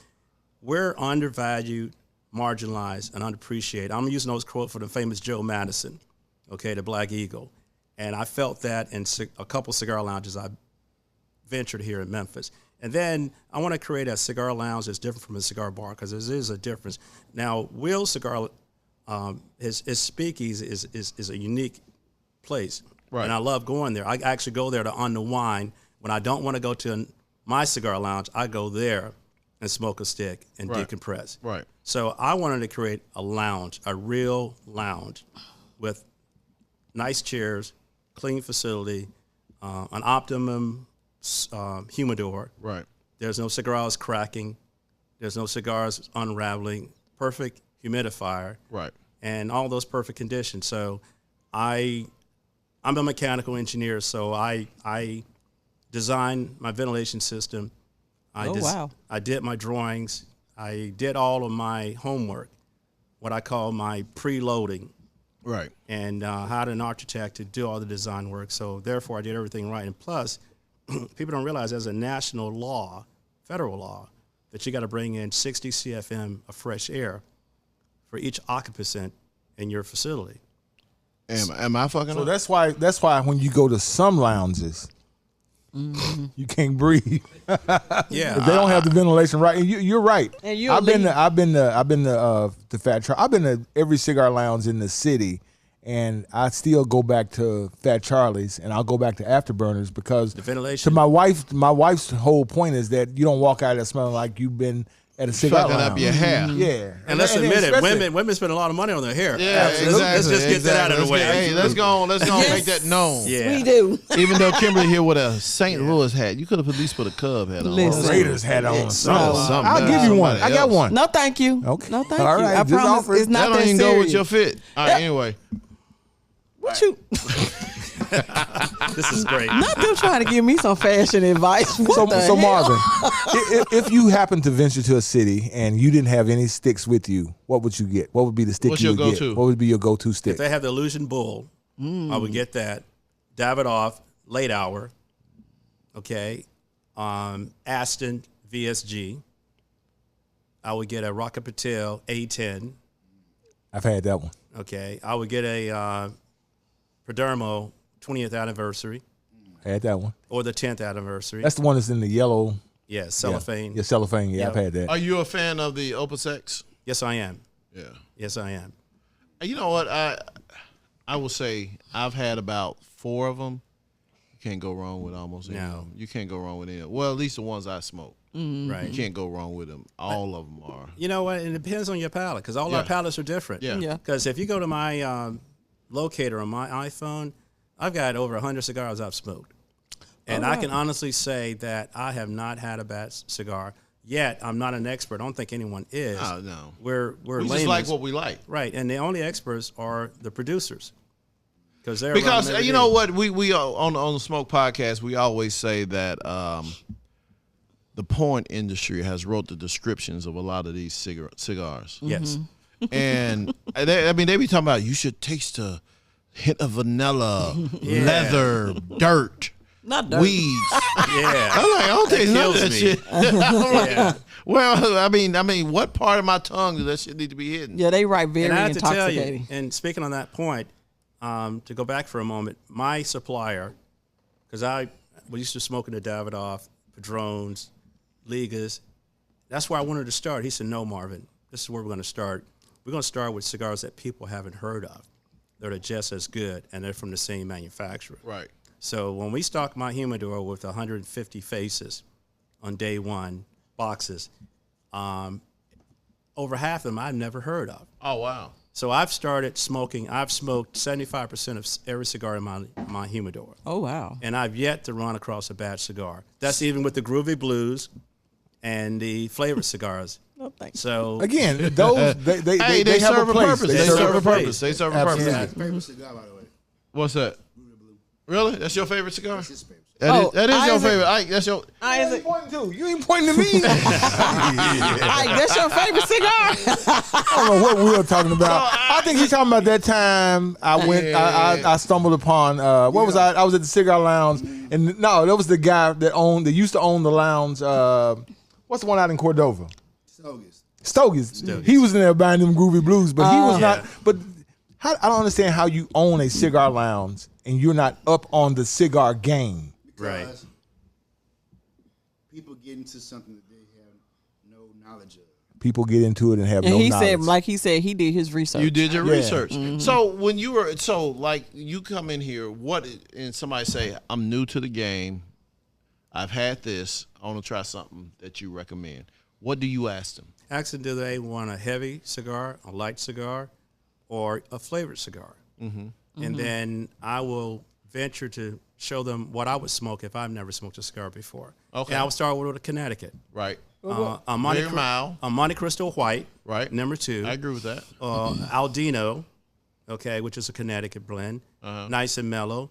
We're undervalued, marginalized, and unappreciated. I'm using those quotes for the famous Joe Madison, the Black Eagle. And I felt that in a couple cigar lounges I ventured here in Memphis. And then I want to create a cigar lounge that's different from a cigar bar, because there is a difference. Now, Will's Cigar, his speakeasy is a unique place. Right. And I love going there. I actually go there to unwind. When I don't want to go to my cigar lounge, I go there and smoke a stick and Right. decompress. Right. So I wanted to create a lounge, a real lounge with nice chairs, clean facility, an optimum humidor. Right. There's no cigars cracking. There's no cigars unraveling. Perfect humidifier. Right. And all those perfect conditions. So I'm a mechanical engineer, so I designed my ventilation system. Wow. I did my drawings. I did all of my homework, what I call my preloading, Right. and hired an architect to do all the design work. So therefore, I did everything right. And plus, people don't realize there's a national law, federal law, that you got to bring in 60 CFM of fresh air for each occupant in your facility. Am I fucking So up? that's why when you go to some lounges, you can't breathe. Yeah, If they don't have the ventilation right, and you're right. And you'll I've been leave. to Fat Charlie. I've been to every cigar lounge in the city, and I still go back to Fat Charlie's, and I'll go back to Afterburners because the ventilation. to my wife's whole point is that you don't walk out of there smelling like you've been at a cigar Fucking lounge. up your hair. Yeah, And let's admit it, especially- women spend a lot of money on their hair. Yeah, Let's- Let's just get that out of the way. Hey, let's go make that known. Yeah. We do. Even though Kimberly here with a St. Louis hat, you could have at least put a Cub hat on. Listen. Raiders hat on. Something. I'll give you one. I got one. No, thank you. Okay. No, thank All you. right, I just promise offer. it's not That don't that even serious. go with your fit. All right, anyway. What you? This is great. Not them trying to give me some fashion advice. What So the hell? Marvin, if you happen to venture to a city and you didn't have any sticks with you, what would you get? What would be the stick What's you your would go-to? get? What would be your go-to stick? If they have the Illusion Bull, I would get that. Davidoff, late hour. Okay. Aston VSG. I would get a Rocket Patel A10. I've had that one. Okay. I would get a Perdermo 20th anniversary Had that one. or the 10th anniversary. That's the one that's in the yellow. Yeah, cellophane. Yeah, cellophane. Yeah, Yep. I've had that. Are you a fan of the Opus X? Yes, I am. Yeah. Yes, I am. You know what? I will say I've had about 4 of them. can't go wrong with almost any No. of them. You can't go wrong with any of them. Well, at least the ones I smoke. Right. You can't go wrong with them. All of them are. You know what? It depends on your palate because all our palates are different. Yeah. Yeah. Because if you go to my locator on my iPhone, I've got over 100 cigars I've smoked. And I can honestly say that I have not had a bad cigar yet. I'm not an expert. I don't think anyone is. Oh, no. We're We just laymen. like what we like. Right. And the only experts are the producers. Because You know what? We on the Smoke Podcast, we always say that the porn industry has wrote the descriptions of a lot of these cigars. Yes. And they be talking about you should taste a hint of vanilla, leather, dirt, Not dirt. weeds. Yeah. I'm like, I don't taste none of kills that me. shit. I'm like, Yeah. well, I mean, what part of my tongue does that shit need to be hidden? Yeah, they write very And I have to tell intoxicating. you, and speaking on that point, to go back for a moment, my supplier, because we used to smoke in the Davidoff, Padrones, Ligas. That's where I wanted to start. He said, no, Marvin, this is where we're going to start. We're going to start with cigars that people haven't heard of. They're just as good, and they're from the same manufacturer. Right. So when we stocked my humidor with 150 faces on day one, boxes, over half of them I've never heard of. Oh, wow. So I've started smoking. I've smoked 75% of every cigar in my humidor. Oh, wow. And I've yet to run across a bad cigar. That's even with the Groovy Blues and the flavored cigars. No, thanks. So Again, those they They have serve a a place. purpose. They serve a purpose. They serve a Absolutely. purpose. Favorite cigar, by the way. What's that? Really? That's your favorite cigar? That's his favorite. That is your Isaac. favorite. Ike, that's your. Isaac, Pointing to you ain't pointing to me. Ike, that's your favorite cigar? I don't know what we were talking about. I think he's talking about that time I went. I stumbled upon. What was I? I was at the Cigar Lounge, and no, that was the guy that used to own the lounge. What's the one out in Cordova? Stogies. He was in there buying them Groovy Blues, but he was not. But I don't understand how you own a cigar lounge and you're not up on the cigar game. Right. Because people get into something that they have no knowledge of. People get into it and have And no he knowledge. said, like he said, he did his research. You did your Yeah. research. So when you were like you come in here, and somebody say, I'm new to the game, I've had this, I want to try something that you recommend. What do you ask them? Ask them, do they want a heavy cigar, a light cigar, or a flavored cigar? And then I will venture to show them what I would smoke if I've never smoked a cigar before. Okay. And I would start with a Connecticut. Right. A Very mild. A Monte Cristo White. Right. Number 2. I agree with that. Aldino, okay, which is a Connecticut blend. Nice and mellow.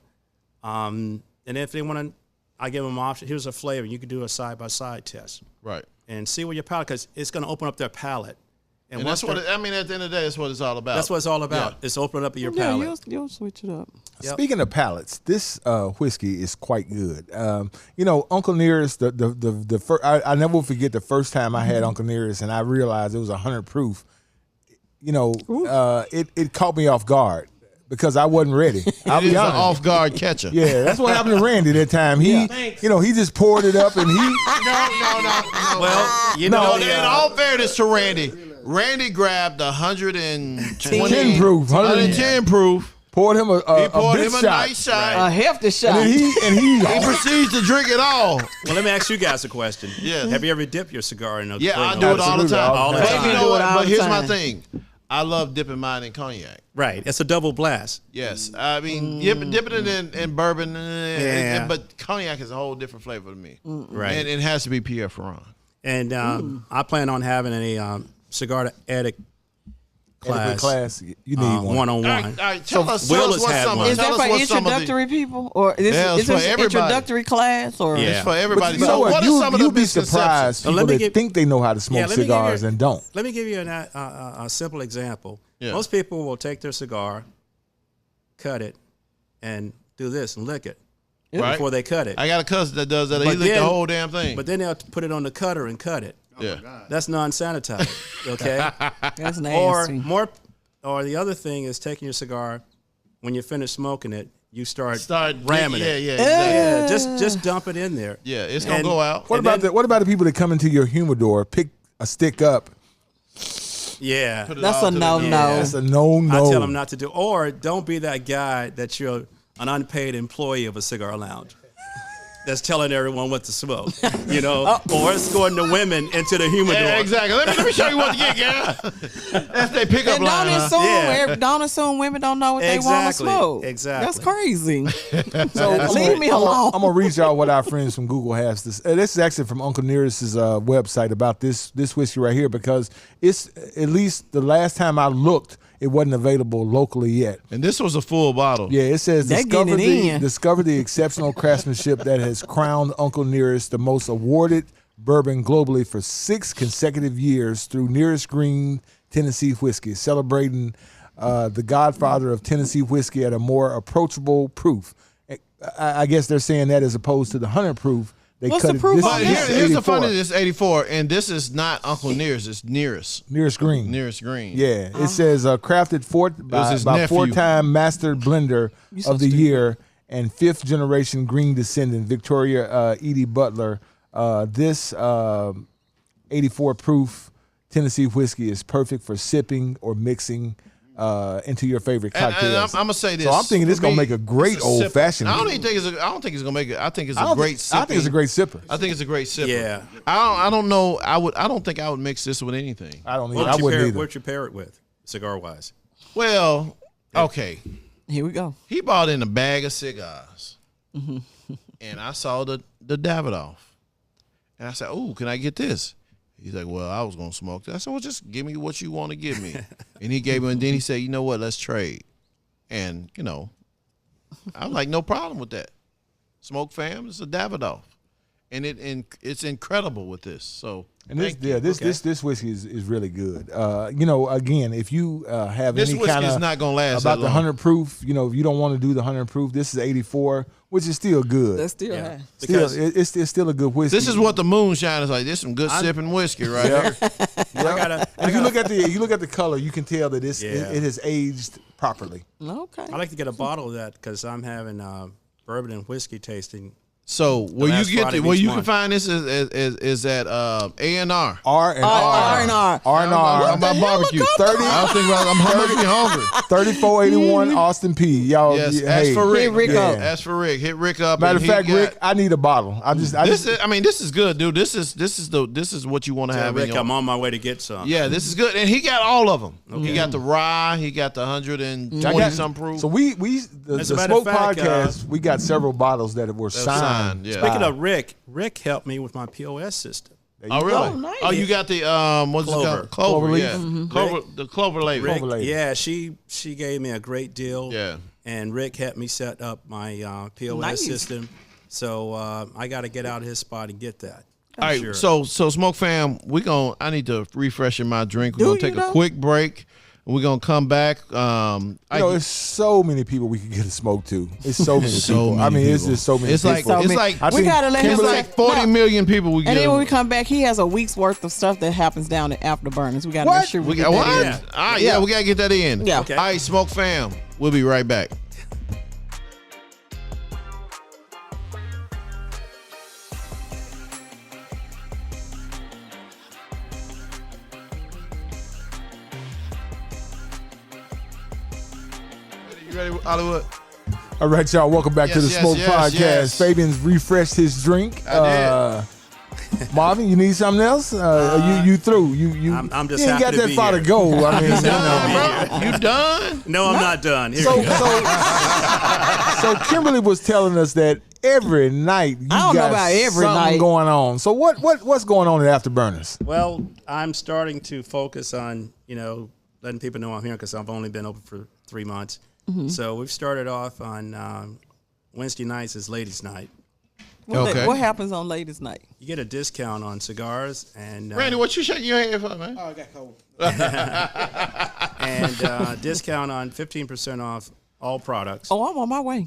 And if they want to, I give them an option. Here's a flavor. You can do a side-by-side test Right. and see what your palate, because it's going to open up their palate. And that's what, at the end of the day, that's what it's all about. That's what it's all about. Yeah. It's opening up your Yeah, palate. you'll switch it up. Yep. Speaking of palates, this whiskey is quite good. Uncle Nearest, the first, I never will forget the first time I had Uncle Nearest, and I realized it was 100 proof. It caught me off guard because I wasn't ready. I'll It is be an honest. off-guard catcher. Yeah, that's what happened to Randy that time. He just poured it up and he. No. Well, you No, know, in all fairness to Randy grabbed 120 10 proof, 110 proof. Poured him He poured big him a shot. nice shot. A hefty shot. And he He proceeds to drink it all. well, let me ask you guys a question. Yes. Have you ever dipped your cigar in a Yeah, I clean do oil? it all the Absolutely, time. all the But time. you know Do it what? all But the here's my time. thing. I love dipping mine in cognac. Right. It's a double blast. Yes, I mean dipping it in bourbon, Yeah. but cognac is a whole different flavor to me. Right. And it has to be Pierre Ferrand. And I plan on having a cigar to etiquette Etiquette class, class. You need one. All one-on-one. right, tell us Will what's has some one. of Is that tell for us what some of the introductory people, or Yeah, is it's for this an everybody. introductory class, or It's for everybody. But you know So what? what are some of the You'll be misconceptions? surprised Well, people let me that give- think they know how to smoke let me give cigars you- and don't. Let me give you a simple example. Yeah. Most people will take their cigar, cut it, and do this and lick it Right. before they cut it. I got a cousin that does that. He But licked the then- whole damn thing. But then they'll put it on the cutter and cut it. yeah. That's non-sanitized, okay? that's or nasty? or the other thing is taking your cigar when you finish smoking it, you start Start ramming yeah, it. Yeah, exactly. Yeah, just dump it in there. Yeah, it's gonna And- go out. What And about then- what about the people that come into your humidor, pick a stick up? Yeah. Put it That's all a to the no-no. end. That's a no. I tell them not to do. Or don't be that guy that you're an unpaid employee of a cigar lounge. that's telling everyone what to smoke, you know, or escorting the women into the humidor. Yeah, exactly. Let me show you what to get, girl. That's their pickup And line. don't assume women don't know what they want to smoke. Exactly. That's crazy. So Leave me alone. I'm gonna read y'all what our friends from Google has. This is actually from Uncle Nearest's website about this whiskey right here, because it's, at least the last time I looked, it wasn't available locally yet. And this was a full bottle. Yeah, it says They're getting it in. discover the exceptional craftsmanship that has crowned Uncle Nearest the most awarded bourbon globally for 6 consecutive years through Nearest Green Tennessee whiskey, celebrating the godfather of Tennessee whiskey at a more approachable proof. I guess they're saying that as opposed to the 100 proof. They What's cut the proof this, on this that? is Here's the 84. funny, this 84, and this is not Uncle Nearest, it's Nearest. Nearest Green. Nearest Green. Yeah, it says crafted by his nephew. 4-time master blender so of the stupid. year and 5th generation Green descendant Victoria Edie Butler. This 84 proof Tennessee whiskey is perfect for sipping or mixing into your favorite And cocktails. I'm gonna say this. So I'm thinking this For gonna me, make a great it's old sipper. fashioned. I don't even think I don't think it's gonna make it. I think it's I a don't great. think, I think it's a great sipper. I think it's a great sipper. Yeah. I don't know. I don't think I would mix this with anything. I don't. What I would you wouldn't pair, either. what you pair it with, cigar wise? Well, okay. Here we go. He bought in a bag of cigars, Mm-hmm. and I saw the Davidoff, and I said, "Oh, can I get this?" He's like, "Well, I was gonna smoke that." I said, "Well, just give me what you want to give me." And he gave me, and then he said, "You know what? Let's trade." And you know, I'm like, "No problem with that." Smoke fam, it's a Davidoff, and it's incredible with this. So. And this whiskey is really good. You know, again, if you have This any whiskey kind is of not gonna last about that the long. 100 proof, you know, if you don't want to do the 100 proof, this is 84, which is still good. That's still high. Still, it's still a good whiskey. This is what the moonshine is like. This is some good sipping whiskey right here. If you look at the color, you can tell that it has aged properly. Okay. I like to get a bottle of that because I'm having bourbon and whiskey tasting. So where last you get Friday of where each you month. can find this is at A&R. R&R. R&R. I'm about barbecue. 30. I was thinking about I'm making me hungry. 3481 Austin P. Y'all, Yes, hey, ask for Rick. Hit Rick up. Ask for Rick. Hit Rick up. Matter of and he fact, got- Rick, I need a bottle. this is good, dude. This is what you want to have. Rick, in your, I'm on my way to get some. yeah, this is good, and he got all of them. He got the rye. He got the 120 some proof. So the As a matter Smoke of fact, Podcast, we got several bottles that were signed. yeah. Speaking of Rick helped me with my POS system. Oh really? Oh, nice. Oh, you got the what's Clover. it called? Clover, Clover leaf. yeah. Clover, the Clover label. Rick, Clover lady. yeah, she gave me a great deal. Yeah. And Rick helped me set up my POS Nice. system. So I got to get out of his spot and get that. All right, Sure. so Smoke Fam, I need to refresh in my drink. We're Do gonna take you a know? quick break. We're gonna come back. There's so many people we could get a smoke to. It's so many So people. I many mean, it's people. just so many It's like- people. it's like- I We think gotta let him it's Kimberly- like 40 million people. We And get. then when we come back, he has a week's worth of stuff that happens down at Afterburners. We got to make What? sure we we get got that what? in. Yeah. All right, yeah, we gotta get that in. Yeah. Okay. All right, Smoke Fam, we'll be right back. You ready, Hollywood? All right, y'all. Welcome back to the Yes, Smoke yes, Podcast. yes. Fabian's refreshed his drink. Marvin, you need something else? You through? You I'm just you ain't got happy to that be far to here. go. I mean, you know. Done, bro. You done? No, I'm not done. Here So, we go. so Kimberly was telling us that every night you I don't know got about every something night. going on. So what's going on at Afterburners? Well, I'm starting to focus on, letting people know I'm here because I've only been open for 3 months. Mm-hmm. So we've started off on Wednesday nights is ladies' night. Okay. What happens on ladies' night? You get a discount on cigars and Randy, what you shaking your head for, man? Oh, I got cold. and discount on 15% off all products. Oh, I'm on my way.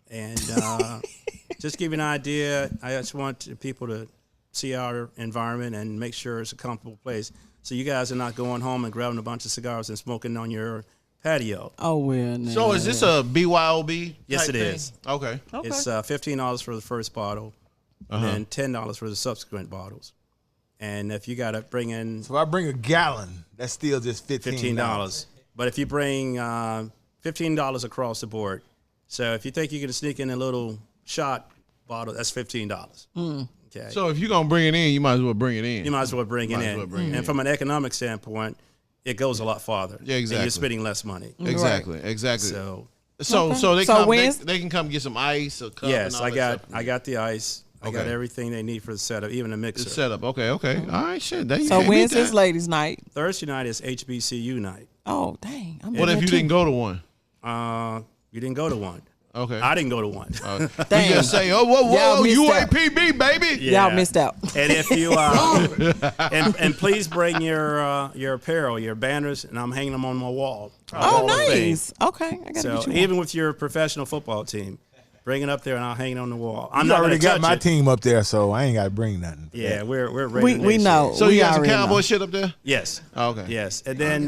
And just give you an idea, I just want people to see our environment and make sure it's a comfortable place. So you guys are not going home and grabbing a bunch of cigars and smoking on your patio. Oh, well, no. So is this a BYOB? Yes, type it thing? is. Okay. Okay. It's $15 for the first bottle and $10 for the subsequent bottles. And if you got to bring in So if I bring a gallon, that's still just $15. But if you bring $15 across the board, so if you think you can sneak in a little shot bottle, that's $15. Okay. So if you're gonna bring it in, you might as well bring it in. You might as well bring it in. And from an economic standpoint, it goes a lot farther. Yeah, exactly. And you're spending less money. Exactly. So they can come get some ice or cup. Yes, and all that stuff. I got the ice. I got Okay. everything they need for the setup, even a mixer. The setup. Okay. All right. Shit. There you So can't beat when's that. his ladies' night? Thursday night is HBCU night. Oh, dang. I'm What in if there you too. didn't go to one? You didn't go to one. Okay. I didn't go to one. Dang. You just say, oh, whoa, Y'all missed out. UAPB, baby. Yeah. Y'all missed out. And if you and please bring your apparel, your banners, and I'm hanging them on my wall. Oh, Wall of Fame. nice. Okay. I got to So get you even one. with your professional football team, bring it up there and I'll hang it on the wall. I'm You not already gonna got touch my it. team up there, so I ain't got to bring nothing. Yeah, we're ready. We know. So We you got some already cowboy know. shit up there? Yes. Oh, okay. Yes. And then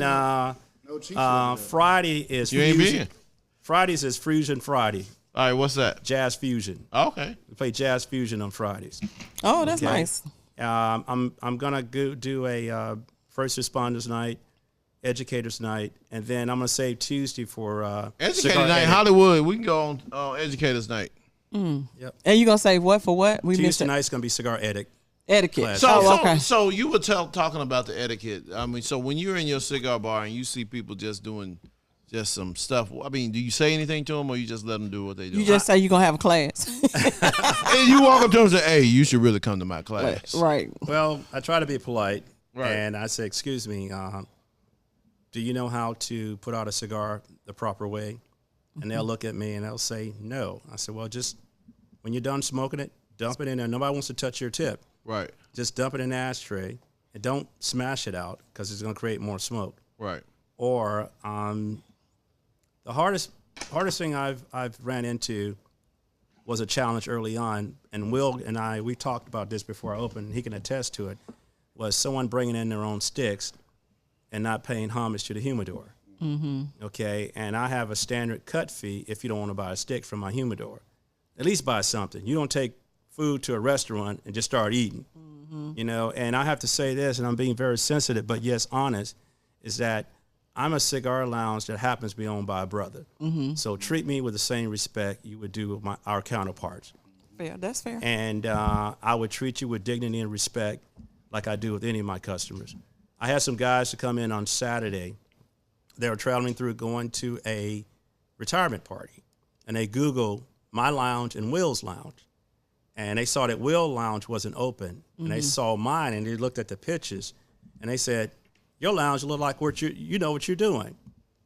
Friday is You ain't Fusion. been. Fridays is Fusion Friday, All right. What's that? Jazz Fusion. Okay. We play Jazz Fusion on Fridays. Oh, that's Okay. nice. I'm gonna go do a first responders night, educators night, and then I'm gonna save Tuesday for Educator Cigar night, Edit. Hollywood. We can go on Educators night. And you going to say what for what? We missed Tuesday it. night's gonna be Cigar Edit. Etiquette. Class. So, okay. so you were talking about the etiquette. I mean, so when you're in your cigar bar and you see people just doing just some stuff, I mean, do you say anything to them or you just let them do what they do? You just say you're going to have a class. and you walk up to them and say, hey, you should really come to my class. Right. Well, I try to be polite, Right. and I say, "Excuse me, do you know how to put out a cigar the proper way?" And they'll look at me and they'll say, "No." I said, "Well, just when you're done smoking it, dump it in there. Nobody wants to touch your tip. Right. Just dump it in the ashtray and don't smash it out because it's going to create more smoke." Right. Or the hardest thing I've ran into was a challenge early on, and Will and I, we talked about this before I opened, he can attest to it, was someone bringing in their own sticks and not paying homage to the humidor. Okay, and I have a standard cut fee if you don't want to buy a stick from my humidor. At least buy something. You don't take food to a restaurant and just start eating. You know, and I have to say this, and I'm being very sensitive, but yes, honest, is that I'm a cigar lounge that happens to be owned by a brother. So treat me with the same respect you would do with our counterparts. Fair. That's fair. And I would treat you with dignity and respect like I do with any of my customers. I had some guys to come in on Saturday. They were traveling through going to a retirement party. And they Googled my lounge and Will's lounge. And they saw that Will Lounge wasn't open. And they saw mine and they looked at the pictures. And they said, your lounge look like what you know what you're doing.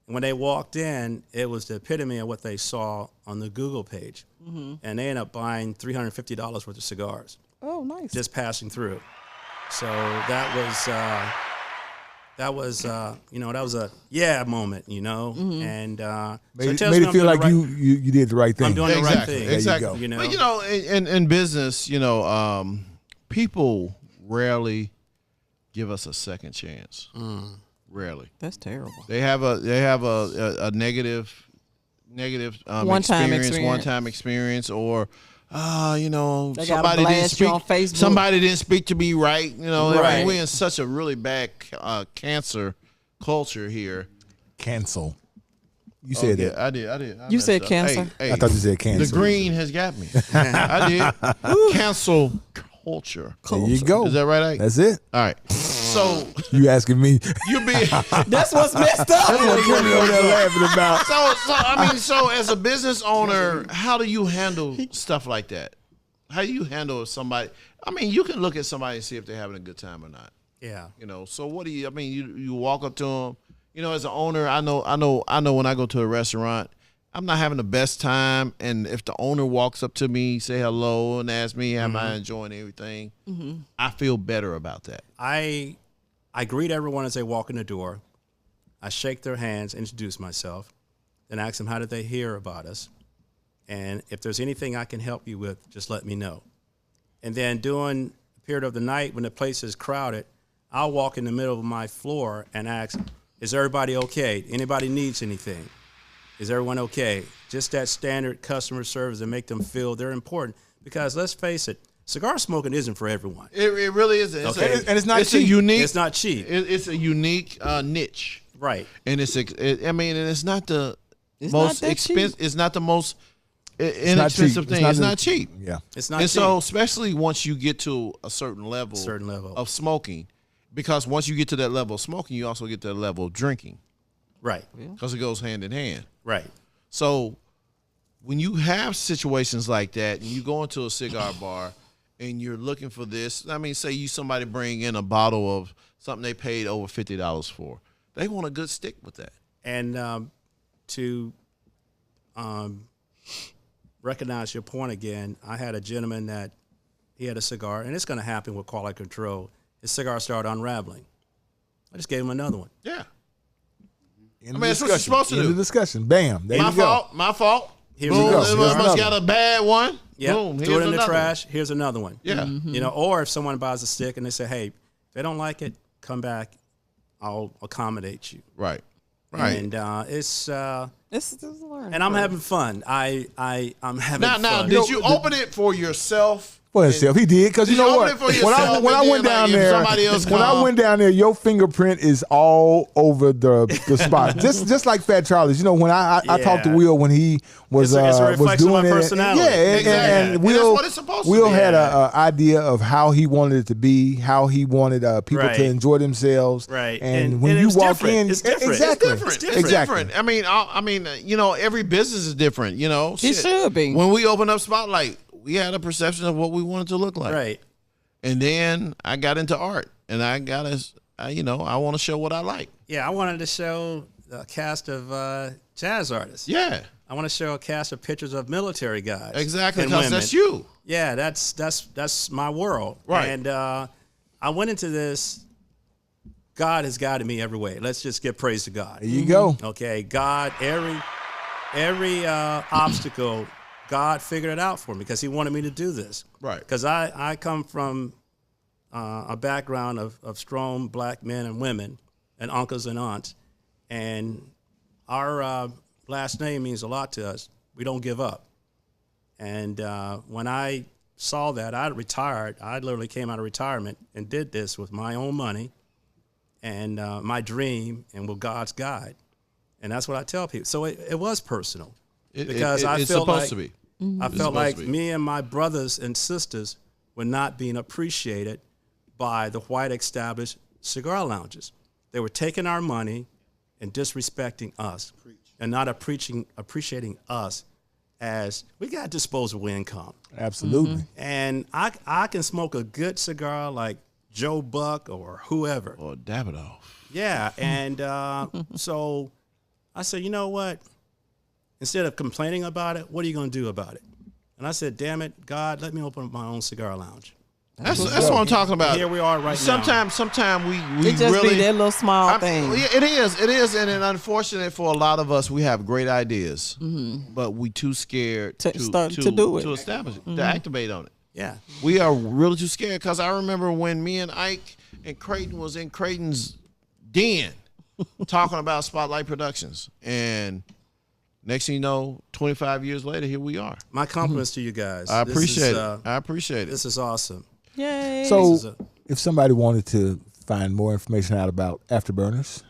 And when they walked in, it was the epitome of what they saw on the Google page. And they ended up buying $350 worth of cigars, Oh, nice. just passing through. So that was a yeah moment, you know. And so Made tells me it I'm feel doing like the right- you did the right thing. I'm doing the right Exactly. thing. Exactly. There you go. You know? But you know, in business, you know, people rarely give us a second chance. Rarely. That's terrible. They have a negative One-time experience. one-time experience, or you know, They gotta somebody didn't blast you on speak. Facebook. Somebody didn't speak to me right. You know, I Right. mean, we're in such a really bad cancer culture here. Cancel. You said Yeah, that. I did. I You messed said up. cancer? Hey, I thought you said the cancel. green has got me. I did. Cancel culture. There you go. Is that right? Ike? That's it. All right. So You asking me? you be That's what's messed up. What you over there laughing about? so as a business owner, how do you handle stuff like that? How do you handle somebody? I mean, you can look at somebody and see if they're having a good time or not. Yeah. You know. So what do you? I mean, you walk up to them. You know, as an owner, I know when I go to a restaurant, I'm not having the best time, and if the owner walks up to me, say hello, and ask me, am I enjoying everything? I feel better about that. I greet everyone as they walk in the door. I shake their hands, introduce myself, then ask them how did they hear about us. And if there's anything I can help you with, just let me know. And then during the period of the night when the place is crowded, I'll walk in the middle of my floor and ask, is everybody okay? Anybody needs anything? Is everyone okay? Just that standard customer service and make them feel they're important. Because let's face it, cigar smoking isn't for everyone. It really is. It's Okay. And it's not it's cheap. a unique. It's not cheap. It's a unique niche, Right. and it's. I mean, and it's not the It's most not that expensive. cheap. It's not the most inexpensive thing. It's not cheap. Yeah. It's not And cheap. so, especially once you get to a certain level of smoking, because once you get to that level of smoking, you also get to that level of drinking. Right. Because it goes hand in hand. Right. So when you have situations like that and you go into a cigar bar and you're looking for this, I mean, say somebody bring in a bottle of something they paid over $50 for. They want a good stick with that. And to recognize your point again, I had a gentleman that he had a cigar, and it's going to happen with quality control. His cigar started unraveling. I just gave him another one. Yeah. I mean, that's what you're supposed to do. In the discussion. Bam. There you go. My fault. Here's Boom. another. It must got a bad one. Yeah. Boom. Threw it in the trash. Here's another one. Yeah. You know, or if someone buys a stick and they say, hey, if they don't like it, come back. I'll accommodate you. Right. Right. And it's learning. and I'm having fun. I'm having Now, fun. did you open it for yourself? For himself, he did, because you Did you know open what? it for When yourself I and went then, down like, if there, somebody else when I come? went down there, your fingerprint is all over the spot, just like Fat Charlie's. You know, when I talked to Yeah. Will when he was It's a was reflection of doing my it, personality. yeah, Exactly. and And Will, that's what it's supposed to Will be. had Yeah. a idea of how he wanted it to be, how he wanted people Right. to enjoy themselves, Right. And And when it you was walk different. in, It's different. exactly, It's different. It's exactly. different. I mean, you know, every business is different. You know, It Shit. should be. When we opened up Spotlight, we had a perception of what we wanted to look like. Right. And then I got into art, and I want to show what I like. Yeah, I wanted to show a cast of jazz artists. Yeah, I want to show a cast of pictures of military guys. exactly. and Because women. that's you. Yeah, that's my world. Right. And I went into this. God has guided me every way. Let's just give praise to God. There you go. Okay, God, every obstacle, God figured it out for me because He wanted me to do this. Right. Because I come from a background of strong black men and women and uncles and aunts, and our last name means a lot to us. We don't give up. And when I saw that, I retired. I literally came out of retirement and did this with my own money and my dream and with God's guide. And that's what I tell people. So it was personal. Because I it's felt supposed like, to be. I It's felt like supposed to be. me and my brothers and sisters were not being appreciated by the white established cigar lounges. They were taking our money and disrespecting us and not appreciating us as we got disposable income. Absolutely. And I can smoke a good cigar like Joe Buck or whoever. Or Davidoff. Yeah, and so I said, you know what? Instead of complaining about it, what are you going to do about it? And I said, damn it, God, let me open up my own cigar lounge. That's what I'm talking about. Here we are right Sometimes we It just really be that little small thing. Yeah, it is, and it's unfortunate for a lot of us. We have great ideas, but we too scared To start to do it. to establish it, to activate on it. Yeah. We are really too scared because I remember when me and Ike and Creighton was in Creighton's den talking about Spotlight Productions, and next thing you know, 25 years later, here we are. My compliments to you guys. I appreciate it. I I appreciate it. This is awesome. Yay. So, if somebody wanted to find more information out about Afterburners,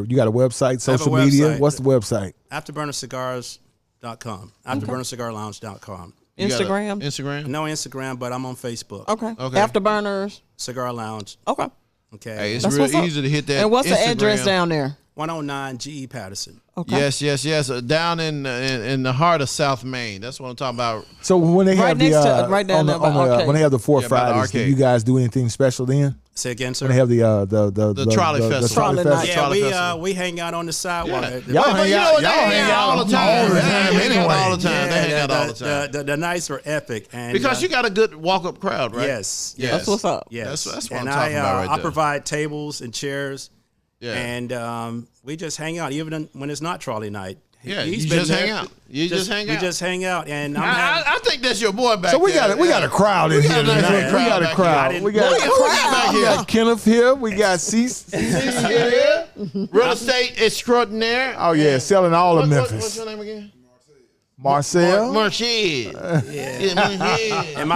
you got a website, I have a social media? website. What's the website? Afterburners.com. Afterburners.cigarlounge.com. You got a Instagram? Instagram. No Instagram, but I'm on Facebook. Okay. Okay. Afterburners. Cigar Lounge. Okay. Okay. Hey, it's That's real what's up. easy to hit that. And what's the Instagram. address down there? 109 G.E. Patterson. Okay. Yes. Down in the heart of South Main. That's what I'm talking about. So when they Right have the next to- right down on the, there by on the, arcade. when they have the Four Yeah, by the Fridays, do arcade. you guys do anything special then? Say again, sir. When they have the Trolley Festival. Trolley night. Yeah, Trolley Festival. we hang out on the sidewalk. Yeah. Y'all But hang you know out. what? Y'all They hang out all the time. all the They time hang out anyway. all the time. They hang out all the time. The nights are epic, and Because you got a good walk-up crowd, right? yes, That's what's up. yes. That's what and I'm talking about right I there. provide tables and chairs, Yeah. and we just hang out, even when it's not trolley night. Yeah, He's you been just there. hang out. You just hang We out. just hang out, and I think that's your boy back So we there. got a crowd in We here got a nice tonight. little We got a back crowd. here. We got back we here. got Kenneth here. We got Cease. Real estate extraordinaire. Oh yeah, selling all of What's Memphis. your name again? Marcel. Marcel. Yeah, Marcel. And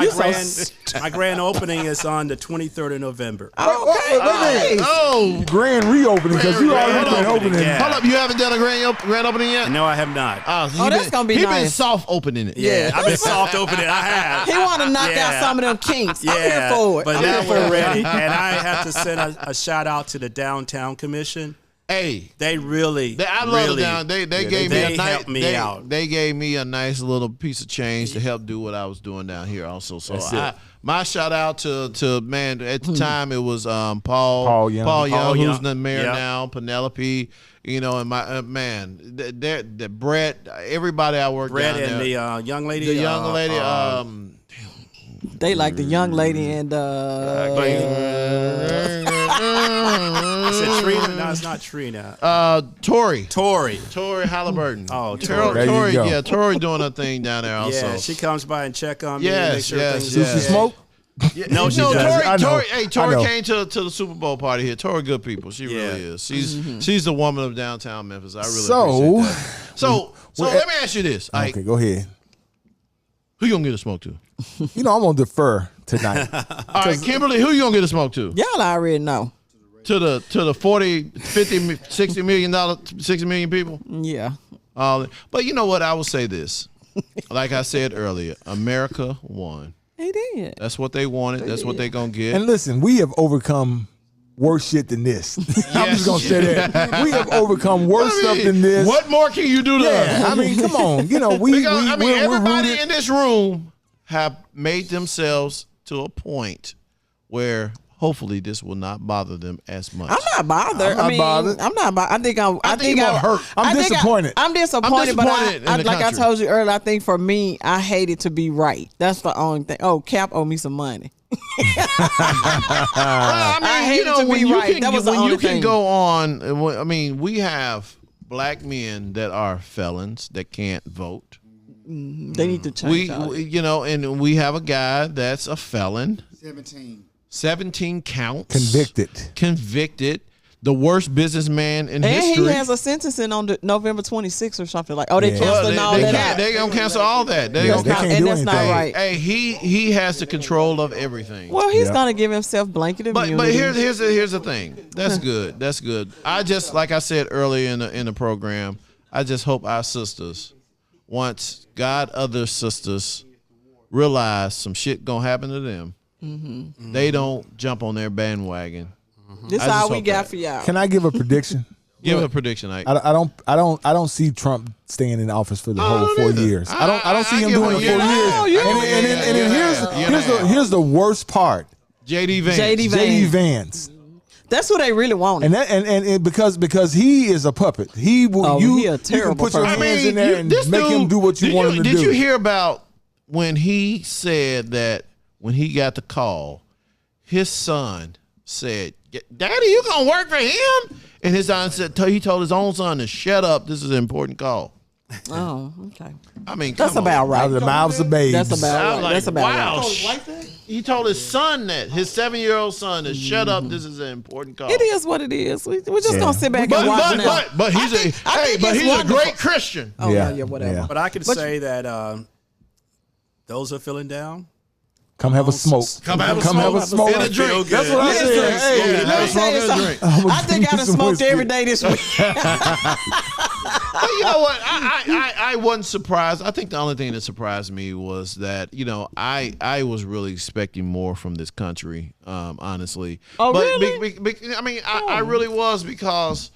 my grand opening is on the 23rd of November. Oh, Grand reopening because you already been opening. Yeah. hold up! You haven't done a grand opening yet? No, I have not. That's gonna be He been nice. soft opening it. Yeah, I've been soft opening. I have. He want to knock out Yeah. some of them kinks. I'm here Yeah, for it. but I'm now here for we're it. ready. And I have to send a shout out to the Downtown Commission. Hey, They really, I love it down. They gave me they a nice. helped me out. They gave me a nice little piece of change to help do what I was doing down here. Also, so That's it. my shout out to man at the time it was Paul Young, Paul who's Young. the mayor Yep. now, Penelope. And my man, the Brett, everybody I worked Brett down and there. the young lady. The young lady, They like the young lady and Is it Trina? No, it's not Trina. Tori Oh, Halliburton. Tori. There you Tori, go. yeah, Tori doing her thing down there also. Yeah, she comes by and check on me and Yes, make sure yes, things yes. are Does she okay. smoke? No, she No, doesn't. I know. Tori I know. came to the Super Bowl party here. Tori, good people. She really is. She's the woman of downtown Memphis. I really appreciate that. So let me ask you this. Ike, Okay, go ahead. who you gonna get a smoke to? I'm gonna defer tonight. All right, Kimberly, who you gonna get a smoke to? y'all already know. To the 40, 50, 60 million people? Yeah. But you know what? I will say this. Like I said earlier, America won. He did. That's what they wanted. That's what they gonna get. And listen, we have overcome worse shit than this. I'm just gonna say that. We have overcome worse stuff than this. What more can you do to us? I mean, come on. Because, we're everybody rooted. in this room have made themselves to a point where hopefully this will not bother them as much. I'm not bothered. I'm not bothered. I'm not bothered. I think you more hurt. I'm disappointed. I'm disappointed, but disappointed in the like I country. told you earlier, I think for me, I hate it to be right. That's the only thing. Oh, Cap owe me some money. I hate it to when be you right. can, That was the when only you can thing. go on, I mean, we have black men that are felons that can't vote. They need to change. And we have a guy that's a felon, 17 counts, convicted, the worst businessman in and history. he has a sentencing on November 26th or something like. Oh, they Yeah. canceling all that out. They gonna cancel all that. They Yeah, gonna they can't and do that's not anything. right. Hey, he has the control of everything. Well, he's Yeah. gonna give himself blanket immunity. But here's the thing. That's good. That's good. I just, like I said earlier in the program, I just hope our sisters, once God other sisters realize some shit gonna happen to them, they don't jump on their bandwagon. this I just all we hope got that. for y'all. Can I give a prediction? Give a prediction, Ike. I don't see Trump staying in office for the whole 4 either. years. I don't see him give doing him the a 4 year. years. No, you And don't. here's the worst part. JD Vance. JD Vance. That's what they really wanted. And because he is a puppet. He will Oh, you he a you can terrible put your person. hands in there and this make him dude- do what you want him to do. Did you hear about when he said that when he got the call, his son said, "Daddy, you gonna work for him?" And his son said, he told his own son to shut up. This is an important call. Oh, okay. I mean, That's come about on. right. Out of the mouths of babes. That's about I was right. like, That's about wow. right. He told his son that, his 7-year-old son, to shut up. This is an important call. It is what it is. We're just gonna sit back But and watch now. he's I think but it's he's a wonderful. great Christian. Oh yeah, whatever. Yeah. But I could say that those who are feeling down, Come have a smoke. Come have a smoke. smoke. And a drink. That's what I said. Hey, Let me tell you something. I think I done smoked every day this week. But you know what? I wasn't surprised. I think the only thing that surprised me was that, I was really expecting more from this country, honestly. Oh, but really? I mean, I really was, because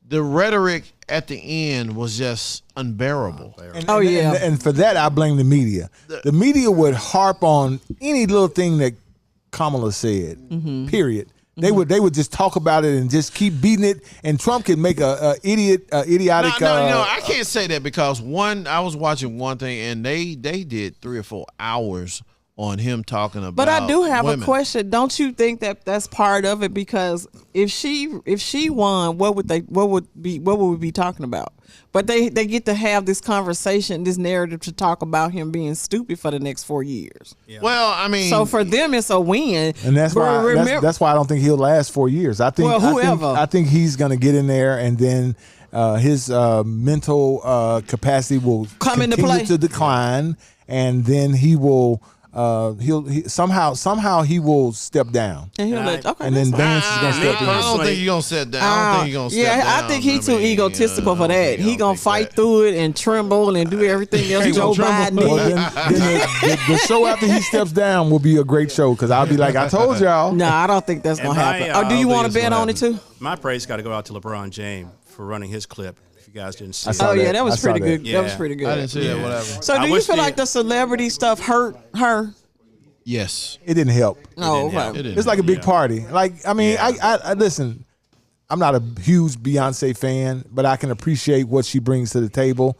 the rhetoric at the end was just unbearable. Oh, yeah. And for that, I blame the media. The media would harp on any little thing that Kamala said. Mm-hmm. Period. They would just talk about it and just keep beating it. And Trump could make a idiotic. No, I can't say that, because I was watching one thing and they did 3 or 4 hours on him talking about. But I do have women. a question. Don't you think that that's part of it? Because if she won, what would we be talking about? But they get to have this conversation, this narrative to talk about him being stupid for the next 4 years. yeah. Well, I mean, So for them, it's a win. And that's But why that's why I don't think he'll last 4 years. I think Well, whoever. I think he's going to get in there, and then his mental capacity will Come into continue play. to decline, and then he will somehow he will step down. And he'll And let, I- okay, And then that's fine. Vance is gonna step in. I don't think you're gonna sit down. I don't think you're gonna step down. I think he's too egotistical for that. He gonna fight through it and tremble and do everything else Joe Biden Well, did. then the show after he steps down will be a great show because I'll be like, I told y'all. No, I don't think that's gonna my, happen. I Do don't you think want to it's bet gonna on it too? My praise got to go out to LeBron James for running his clip. If you guys didn't see I it. saw Oh yeah, that. that I was saw pretty that. good. Yeah. That was pretty good. I didn't see that. Whatever. So I do you wish feel the- like the celebrity stuff hurt her? Yes. It didn't help. No, didn't help. okay. It didn't It's like a big Yeah. party. Like, I mean, Yeah. I listen. I'm not a huge Beyonce fan, but I can appreciate what she brings to the table.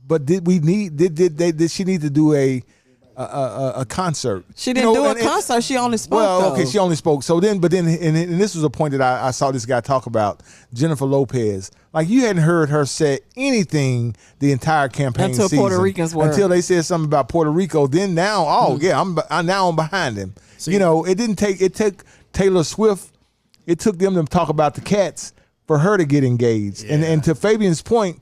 But did she need to do a concert? She didn't do a and- concert. She only spoke. Well, though. okay, she only spoke. So then, and this was a point that I saw this guy talk about, Jennifer Lopez. Like, you hadn't heard her say anything the entire campaign Until season. Puerto Ricans were. Until they said something about Puerto Rico. Then now, I'm behind him. See- You know, it took Taylor Swift, it took them to talk about the cats for her to get engaged. Yeah. And to Fabian's point,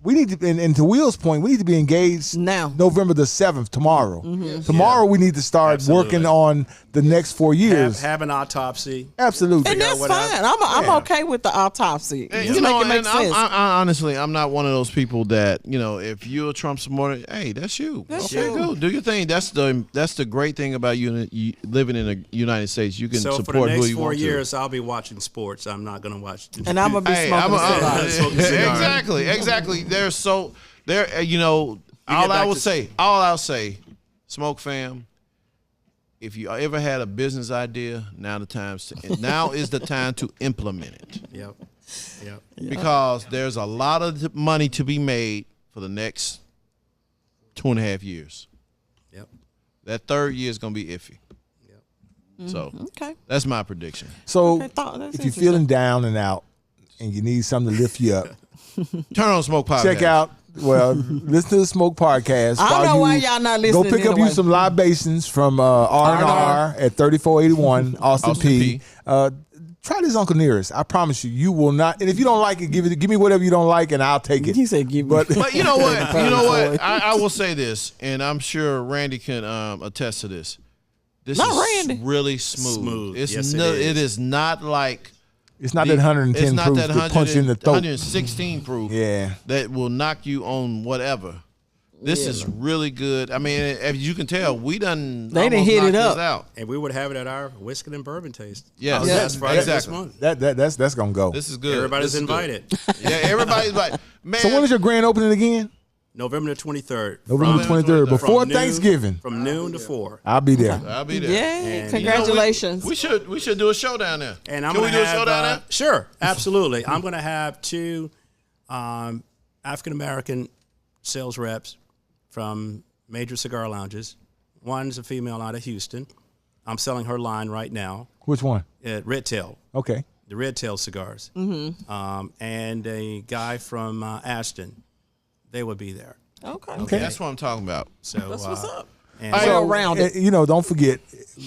we need to, and to Will's point, we need to be engaged Now. November the 7th, tomorrow. Tomorrow we need to start Absolutely. working on the next 4 years. Have an autopsy. Absolutely. and that's what I- fine. I'm okay with the autopsy. And, Just you know, make it make and sense. I honestly, I'm not one of those people that, you know, if you're a Trump supporter, hey, that's you. That's okay, you. go do your thing. That's the great thing about you living in the United States. You can So for support the who next you 4 want years, I'll be watching sports. I'm not going to watch. And I'm gonna be to. smoking a cigar. Smoking a cigar. Exactly. You know, all back I will to- say, I'll say, Smoke Fam. If you ever had a business idea, now is the time to implement it. Yep. Because there's a lot of money to be made for the next 2.5 years. Yep. That third year is going to be iffy. Yep. So Okay. that's my prediction. So Okay, that's if you're feeling down and out and you need something to lift you up, Turn on Smoke Podcast. check out, listen to the Smoke Podcast. I don't know why y'all not listening. Go pick up anyway. you some libations from R&R at 3481 Austin Austin P. P. Try this Uncle Nearest. I promise you, you will not. And if you don't like it, give me whatever you don't like, and I'll take it. He said, "Give me." But you know what? I will say this, and I'm sure Randy can attest to this. This Not is Randy. really smooth. Smooth. It's Yes, it no, is. it is not like It's not that 110 it's not proof that to punch you in the throat. 116 proof. Yeah. That will knock you on whatever. This is really good. I mean, as you can tell, we done. They done almost hit it knocked up. this out. And we would have it at our whiskey and bourbon taste. Yes. Oh, Yeah, that's Friday this exactly. month. That's gonna go. This is good. Everybody's This is good. invited. Yeah, everybody's invited. Man, So when is your grand opening again? November the 23rd. November From- 23rd, before from noon- Thanksgiving. From noon to 4. I'll be there. I'll be there. Yeah, And, congratulations. We should do a show down there. And I'm Can we going do to a show have down there? sure, absolutely. I'm going to have 2 African American sales reps from major cigar lounges. One's a female out of Houston. I'm selling her line right now Which one? at Red Tail, Okay. the Red Tail cigars. And a guy from Ashton. They would be there. Okay. That's what I'm talking about. So That's what's up. And Well rounded. Don't forget,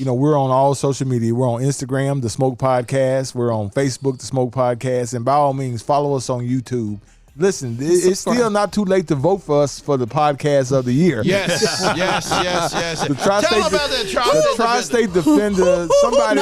we're on all social media. We're on Instagram, The Smoke Podcast. We're on Facebook, The Smoke Podcast. And by all means, follow us on YouTube. Listen, it's still not too late to vote for us for the podcast of the year. Yes. The Tell them about that the Tri-State Defender. Somebody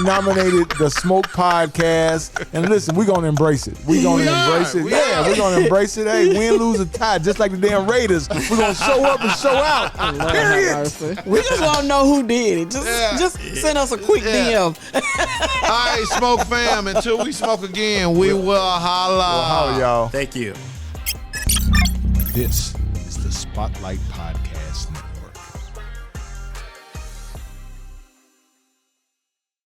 nominated the Smoke Podcast. And listen, we're gonna embrace it. We're gonna embrace it. We're gonna embrace it. Hey, win, lose, or tie, just like the damn Raiders. We're gonna show up and show out. Period. We just want to know who did it. Just send us a quick DM. All right, Smoke Fam. Until we smoke again, we will holla. How y'all? thank you. This is the Spotlight Podcast Network.